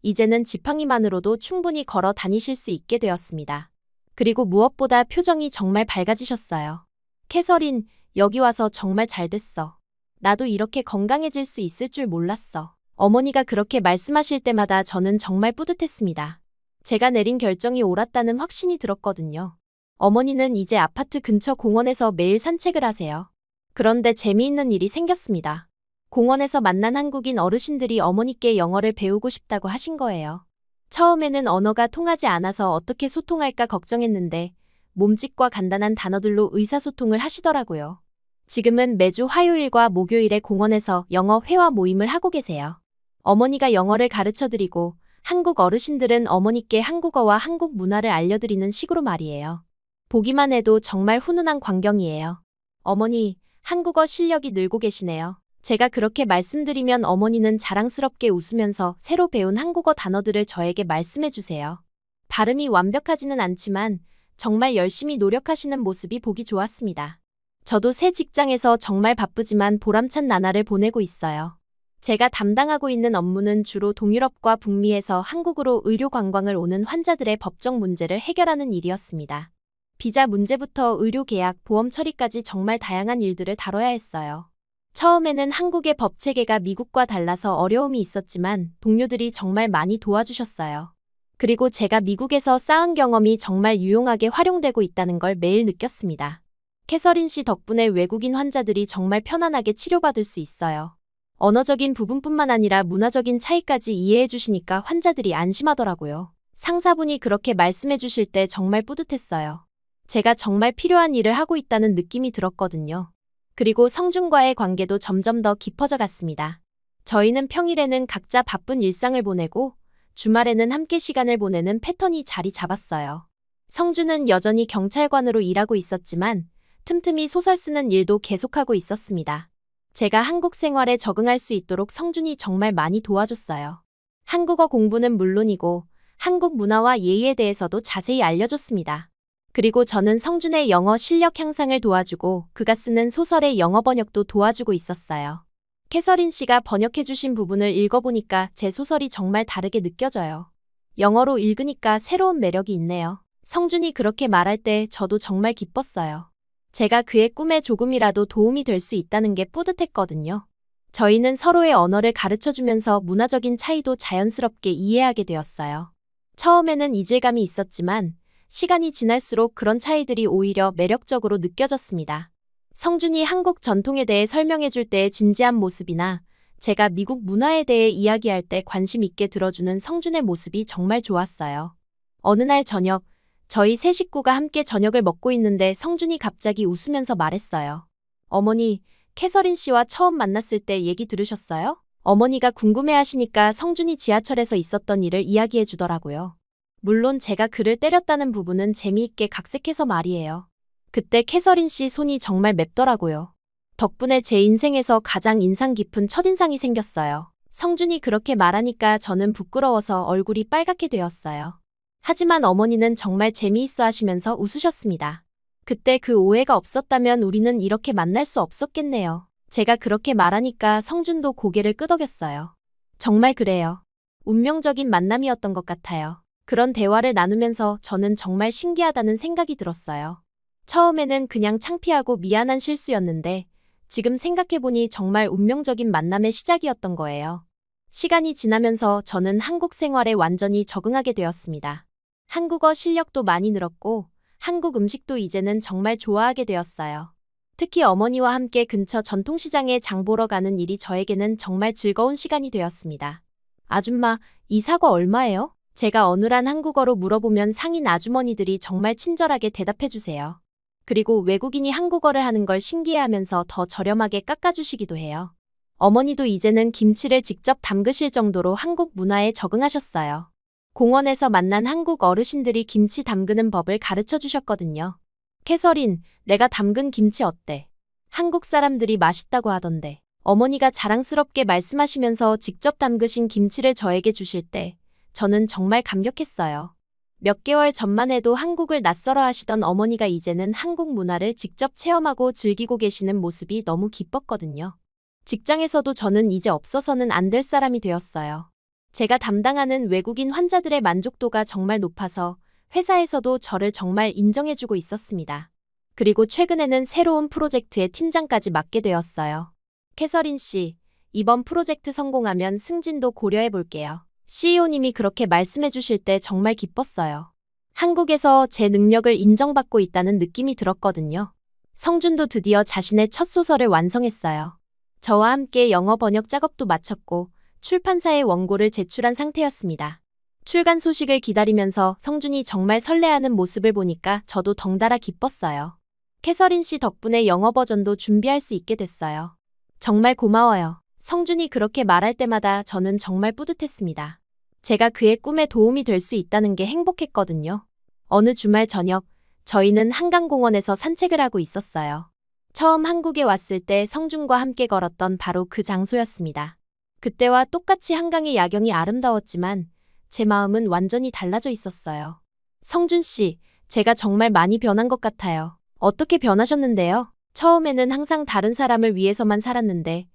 이제는 지팡이만으로도 충분히 걸어 다니실 수 있게 되었습니다. 그리고 무엇보다 표정이 정말 밝아지셨어요. 캐서린, 여기 와서 정말 잘 됐어. 나도 이렇게 건강해질 수 있을 줄 몰랐어. 어머니가 그렇게 말씀하실 때마다 저는 정말 뿌듯했습니다. 제가 내린 결정이 옳았다는 확신이 들었거든요. 어머니는 이제 아파트 근처 공원에서 매일 산책을 하세요. 그런데 재미있는 일이 생겼습니다. 공원에서 만난 한국인 어르신들이 어머니께 영어를 배우고 싶다고 하신 거예요. 처음에는 언어가 통하지 않아서 어떻게 소통할까 걱정했는데 몸짓과 간단한 단어들로 의사소통을 하시더라고요. 지금은 매주 화요일과 목요일에 공원에서 영어 회화 모임을 하고 계세요. 어머니가 영어를 가르쳐드리고 한국 어르신들은 어머니께 한국어와 한국 문화를 알려드리는 식으로 말이에요. 보기만 해도 정말 훈훈한 광경이에요. 어머니, 한국어 실력이 늘고 계시네요. 제가 그렇게 말씀드리면 어머니는 자랑스럽게 웃으면서 새로 배운 한국어 단어들을 저에게 말씀해 주세요. 발음이 완벽하지는 않지만 정말 열심히 노력하시는 모습이 보기 좋았습니다. 저도 새 직장에서 정말 바쁘지만 보람찬 나날을 보내고 있어요. 제가 담당하고 있는 업무는 주로 동유럽과 북미에서 한국으로 의료 관광을 오는 환자들의 법적 문제를 해결하는 일이었습니다. 비자 문제부터 의료 계약, 보험 처리까지 정말 다양한 일들을 다뤄야 했어요. 처음에는 한국의 법 체계가 미국과 달라서 어려움이 있었지만 동료들이 정말 많이 도와주셨어요. 그리고 제가 미국에서 쌓은 경험이 정말 유용하게 활용되고 있다는 걸 매일 느꼈습니다. 캐서린 씨 덕분에 외국인 환자들이 정말 편안하게 치료받을 수 있어요. 언어적인 부분뿐만 아니라 문화적인 차이까지 이해해 주시니까 환자들이 안심하더라고요. 상사분이 그렇게 말씀해 주실 때 정말 뿌듯했어요. 제가 정말 필요한 일을 하고 있다는 느낌이 들었거든요. 그리고 성준과의 관계도 점점 더 깊어져 갔습니다. 저희는 평일에는 각자 바쁜 일상을 보내고 주말에는 함께 시간을 보내는 패턴이 자리 잡았어요. 성준은 여전히 경찰관으로 일하고 있었지만 틈틈이 소설 쓰는 일도 계속하고 있었습니다. 제가 한국 생활에 적응할 수 있도록 성준이 정말 많이 도와줬어요. 한국어 공부는 물론이고 한국 문화와 예의에 대해서도 자세히 알려줬습니다. 그리고 저는 성준의 영어 실력 향상을 도와주고 그가 쓰는 소설의 영어 번역도 도와주고 있었어요. 캐서린 씨가 번역해주신 부분을 읽어보니까 제 소설이 정말 다르게 느껴져요. 영어로 읽으니까 새로운 매력이 있네요. 성준이 그렇게 말할 때 저도 정말 기뻤어요. 제가 그의 꿈에 조금이라도 도움이 될 수 있다는 게 뿌듯했거든요. 저희는 서로의 언어를 가르쳐주면서 문화적인 차이도 자연스럽게 이해하게 되었어요. 처음에는 이질감이 있었지만 시간이 지날수록 그런 차이들이 오히려 매력적으로 느껴졌습니다. 성준이 한국 전통에 대해 설명해 줄 때의 진지한 모습이나 제가 미국 문화에 대해 이야기할 때 관심 있게 들어주는 성준의 모습이 정말 좋았어요. 어느 날 저녁, 저희 세 식구가 함께 저녁을 먹고 있는데 성준이 갑자기 웃으면서 말했어요. 어머니, 캐서린 씨와 처음 만났을 때 얘기 들으셨어요? 어머니가 궁금해하시니까 성준이 지하철에서 있었던 일을 이야기해 주더라고요. 물론 제가 그를 때렸다는 부분은 재미있게 각색해서 말이에요. 그때 캐서린 씨 손이 정말 맵더라고요. 덕분에 제 인생에서 가장 인상 깊은 첫인상이 생겼어요. 성준이 그렇게 말하니까 저는 부끄러워서 얼굴이 빨갛게 되었어요. 하지만 어머니는 정말 재미있어 하시면서 웃으셨습니다. 그때 그 오해가 없었다면 우리는 이렇게 만날 수 없었겠네요. 제가 그렇게 말하니까 성준도 고개를 끄덕였어요. 정말 그래요. 운명적인 만남이었던 것 같아요. 그런 대화를 나누면서 저는 정말 신기하다는 생각이 들었어요. 처음에는 그냥 창피하고 미안한 실수였는데 지금 생각해보니 정말 운명적인 만남의 시작이었던 거예요. 시간이 지나면서 저는 한국 생활에 완전히 적응하게 되었습니다. 한국어 실력도 많이 늘었고 한국 음식도 이제는 정말 좋아하게 되었어요. 특히 어머니와 함께 근처 전통시장에 장 보러 가는 일이 저에게는 정말 즐거운 시간이 되었습니다. 아줌마, 이 사과 얼마예요? 제가 어눌한 한국어로 물어보면 상인 아주머니들이 정말 친절하게 대답해 주세요. 그리고 외국인이 한국어를 하는 걸 신기해하면서 더 저렴하게 깎아주시기도 해요. 어머니도 이제는 김치를 직접 담그실 정도로 한국 문화에 적응하셨어요. 공원에서 만난 한국 어르신들이 김치 담그는 법을 가르쳐 주셨거든요. 캐서린, 내가 담근 김치 어때? 한국 사람들이 맛있다고 하던데. 어머니가 자랑스럽게 말씀하시면서 직접 담그신 김치를 저에게 주실 때 저는 정말 감격했어요. 몇 개월 전만 해도 한국을 낯설어 하시던 어머니가 이제는 한국 문화를 직접 체험하고 즐기고 계시는 모습이 너무 기뻤거든요. 직장에서도 저는 이제 없어서는 안 될 사람이 되었어요. 제가 담당하는 외국인 환자들의 만족도가 정말 높아서 회사에서도 저를 정말 인정해주고 있었습니다. 그리고 최근에는 새로운 프로젝트의 팀장까지 맡게 되었어요. 캐서린 씨, 이번 프로젝트 성공하면 승진도 고려해 볼게요. CEO님이 그렇게 말씀해 주실 때 정말 기뻤어요. 한국에서 제 능력을 인정받고 있다는 느낌이 들었거든요. 성준도 드디어 자신의 첫 소설을 완성했어요. 저와 함께 영어 번역 작업도 마쳤고 출판사에 원고를 제출한 상태였습니다. 출간 소식을 기다리면서 성준이 정말 설레하는 모습을 보니까 저도 덩달아 기뻤어요. 캐서린 씨 덕분에 영어 버전도 준비할 수 있게 됐어요. 정말 고마워요. 성준이 그렇게 말할 때마다 저는 정말 뿌듯했습니다. 제가 그의 꿈에 도움이 될 수 있다는 게 행복했거든요. 어느 주말 저녁, 저희는 한강공원에서 산책을 하고 있었어요. 처음 한국에 왔을 때 성준과 함께 걸었던 바로 그 장소였습니다. 그때와 똑같이 한강의 야경이 아름다웠지만 제 마음은 완전히 달라져 있었어요. 성준 씨, 제가 정말 많이 변한 것 같아요. 어떻게 변하셨는데요? 처음에는 항상 다른 사람을 위해서만 살았는데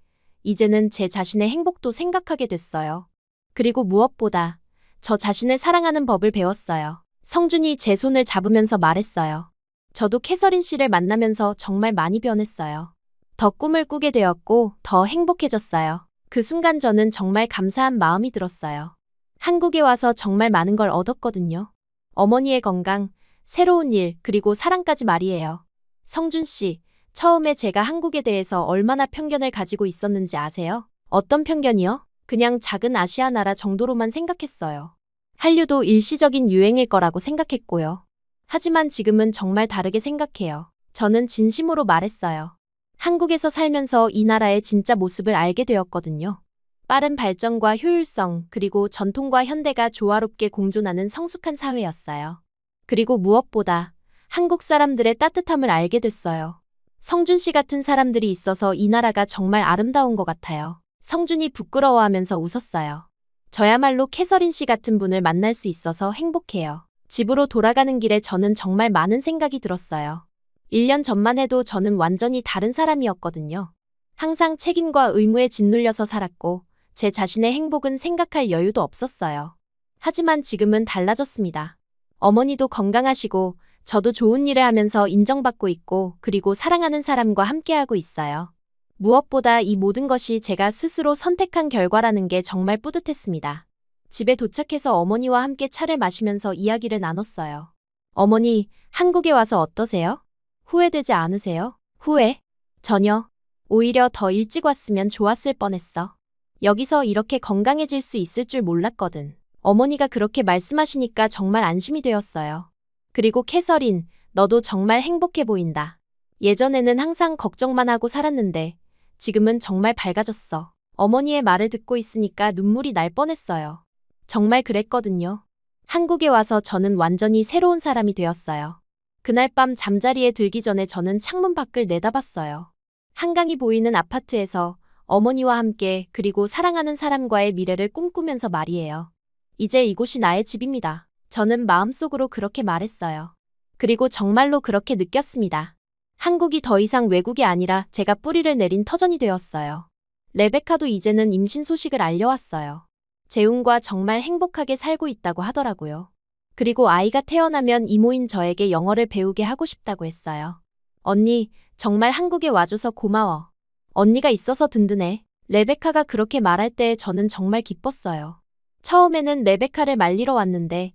이제는 제 자신의 행복도 생각하게 됐어요. 그리고 무엇보다 저 자신을 사랑하는 법을 배웠어요. 성준이 제 손을 잡으면서 말했어요. 저도 캐서린 씨를 만나면서 정말 많이 변했어요. 더 꿈을 꾸게 되었고 더 행복해졌어요. 그 순간 저는 정말 감사한 마음이 들었어요. 한국에 와서 정말 많은 걸 얻었거든요. 어머니의 건강, 새로운 일, 그리고 사랑까지 말이에요. 성준 씨, 처음에 제가 한국에 대해서 얼마나 편견을 가지고 있었는지 아세요? 어떤 편견이요? 그냥 작은 아시아 나라 정도로만 생각했어요. 한류도 일시적인 유행일 거라고 생각했고요. 하지만 지금은 정말 다르게 생각해요. 저는 진심으로 말했어요. 한국에서 살면서 이 나라의 진짜 모습을 알게 되었거든요. 빠른 발전과 효율성, 그리고 전통과 현대가 조화롭게 공존하는 성숙한 사회였어요. 그리고 무엇보다 한국 사람들의 따뜻함을 알게 됐어요. 성준 씨 같은 사람들이 있어서 이 나라가 정말 아름다운 것 같아요. 성준이 부끄러워하면서 웃었어요. 저야말로 캐서린 씨 같은 분을 만날 수 있어서 행복해요. 집으로 돌아가는 길에 저는 정말 많은 생각이 들었어요. 1년 전만 해도 저는 완전히 다른 사람이었거든요. 항상 책임과 의무에 짓눌려서 살았고, 제 자신의 행복은 생각할 여유도 없었어요. 하지만 지금은 달라졌습니다. 어머니도 건강하시고, 저도 좋은 일을 하면서 인정받고 있고, 그리고 사랑하는 사람과 함께하고 있어요. 무엇보다 이 모든 것이 제가 스스로 선택한 결과라는 게 정말 뿌듯했습니다. 집에 도착해서 어머니와 함께 차를 마시면서 이야기를 나눴어요. 어머니, 한국에 와서 어떠세요? 후회되지 않으세요? 후회? 전혀. 오히려 더 일찍 왔으면 좋았을 뻔했어. 여기서 이렇게 건강해질 수 있을 줄 몰랐거든. 어머니가 그렇게 말씀하시니까 정말 안심이 되었어요. 그리고 캐서린, 너도 정말 행복해 보인다. 예전에는 항상 걱정만 하고 살았는데 지금은 정말 밝아졌어. 어머니의 말을 듣고 있으니까 눈물이 날 뻔했어요. 정말 그랬거든요. 한국에 와서 저는 완전히 새로운 사람이 되었어요. 그날 밤 잠자리에 들기 전에 저는 창문 밖을 내다봤어요. 한강이 보이는 아파트에서 어머니와 함께 그리고 사랑하는 사람과의 미래를 꿈꾸면서 말이에요. 이제 이곳이 나의 집입니다. 저는 마음속으로 그렇게 말했어요. 그리고 정말로 그렇게 느꼈습니다. 한국이 더 이상 외국이 아니라 제가 뿌리를 내린 터전이 되었어요. 레베카도 이제는 임신 소식을 알려왔어요. 재훈과 정말 행복하게 살고 있다고 하더라고요. 그리고 아이가 태어나면 이모인 저에게 영어를 배우게 하고 싶다고 했어요. 언니, 정말 한국에 와줘서 고마워. 언니가 있어서 든든해. 레베카가 그렇게 말할 때 저는 정말 기뻤어요. 처음에는 레베카를 말리러 왔는데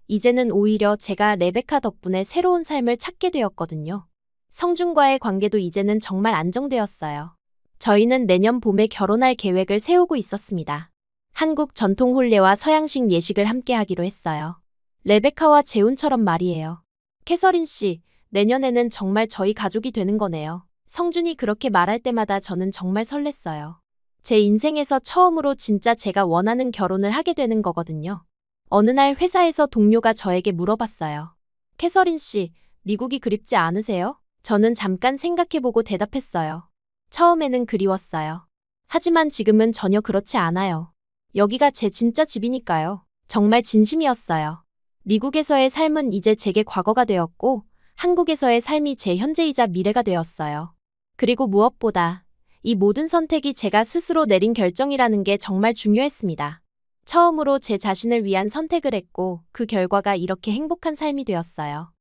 이제는 오히려 제가 레베카 덕분에 새로운 삶을 찾게 되었거든요. 성준과의 관계도 이제는 정말 안정되었어요. 저희는 내년 봄에 결혼할 계획을 세우고 있었습니다. 한국 전통 혼례와 서양식 예식을 함께 하기로 했어요. 레베카와 재훈처럼 말이에요. 캐서린 씨, 내년에는 정말 저희 가족이 되는 거네요. 성준이 그렇게 말할 때마다 저는 정말 설렜어요. 제 인생에서 처음으로 진짜 제가 원하는 결혼을 하게 되는 거거든요. 어느 날 회사에서 동료가 저에게 물어봤어요. 캐서린 씨, 미국이 그립지 않으세요? 저는 잠깐 생각해보고 대답했어요. 처음에는 그리웠어요. 하지만 지금은 전혀 그렇지 않아요. 여기가 제 진짜 집이니까요. 정말 진심이었어요. 미국에서의 삶은 이제 제게 과거가 되었고, 한국에서의 삶이 제 현재이자 미래가 되었어요. 그리고 무엇보다 이 모든 선택이 제가 스스로 내린 결정이라는 게 정말 중요했습니다. 처음으로 제 자신을 위한 선택을 했고 그 결과가 이렇게 행복한 삶이 되었어요.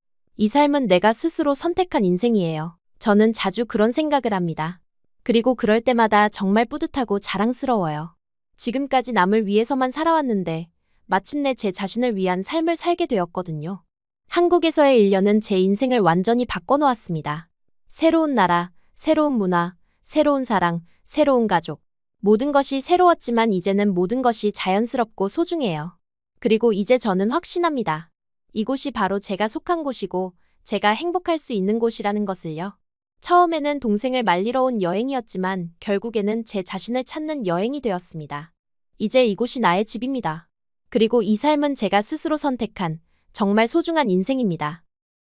이 삶은 내가 스스로 선택한 인생이에요. 저는 자주 그런 생각을 합니다. 그리고 그럴 때마다 정말 뿌듯하고 자랑스러워요. 지금까지 남을 위해서만 살아왔는데 마침내 제 자신을 위한 삶을 살게 되었거든요. 한국에서의 1년은 제 인생을 완전히 바꿔놓았습니다. 새로운 나라, 새로운 문화, 새로운 사랑, 새로운 가족. 모든 것이 새로웠지만 이제는 모든 것이 자연스럽고 소중해요. 그리고 이제 저는 확신합니다. 이곳이 바로 제가 속한 곳이고 제가 행복할 수 있는 곳이라는 것을요. 처음에는 동생을 말리러 온 여행이었지만 결국에는 제 자신을 찾는 여행이 되었습니다. 이제 이곳이 나의 집입니다. 그리고 이 삶은 제가 스스로 선택한 정말 소중한 인생입니다.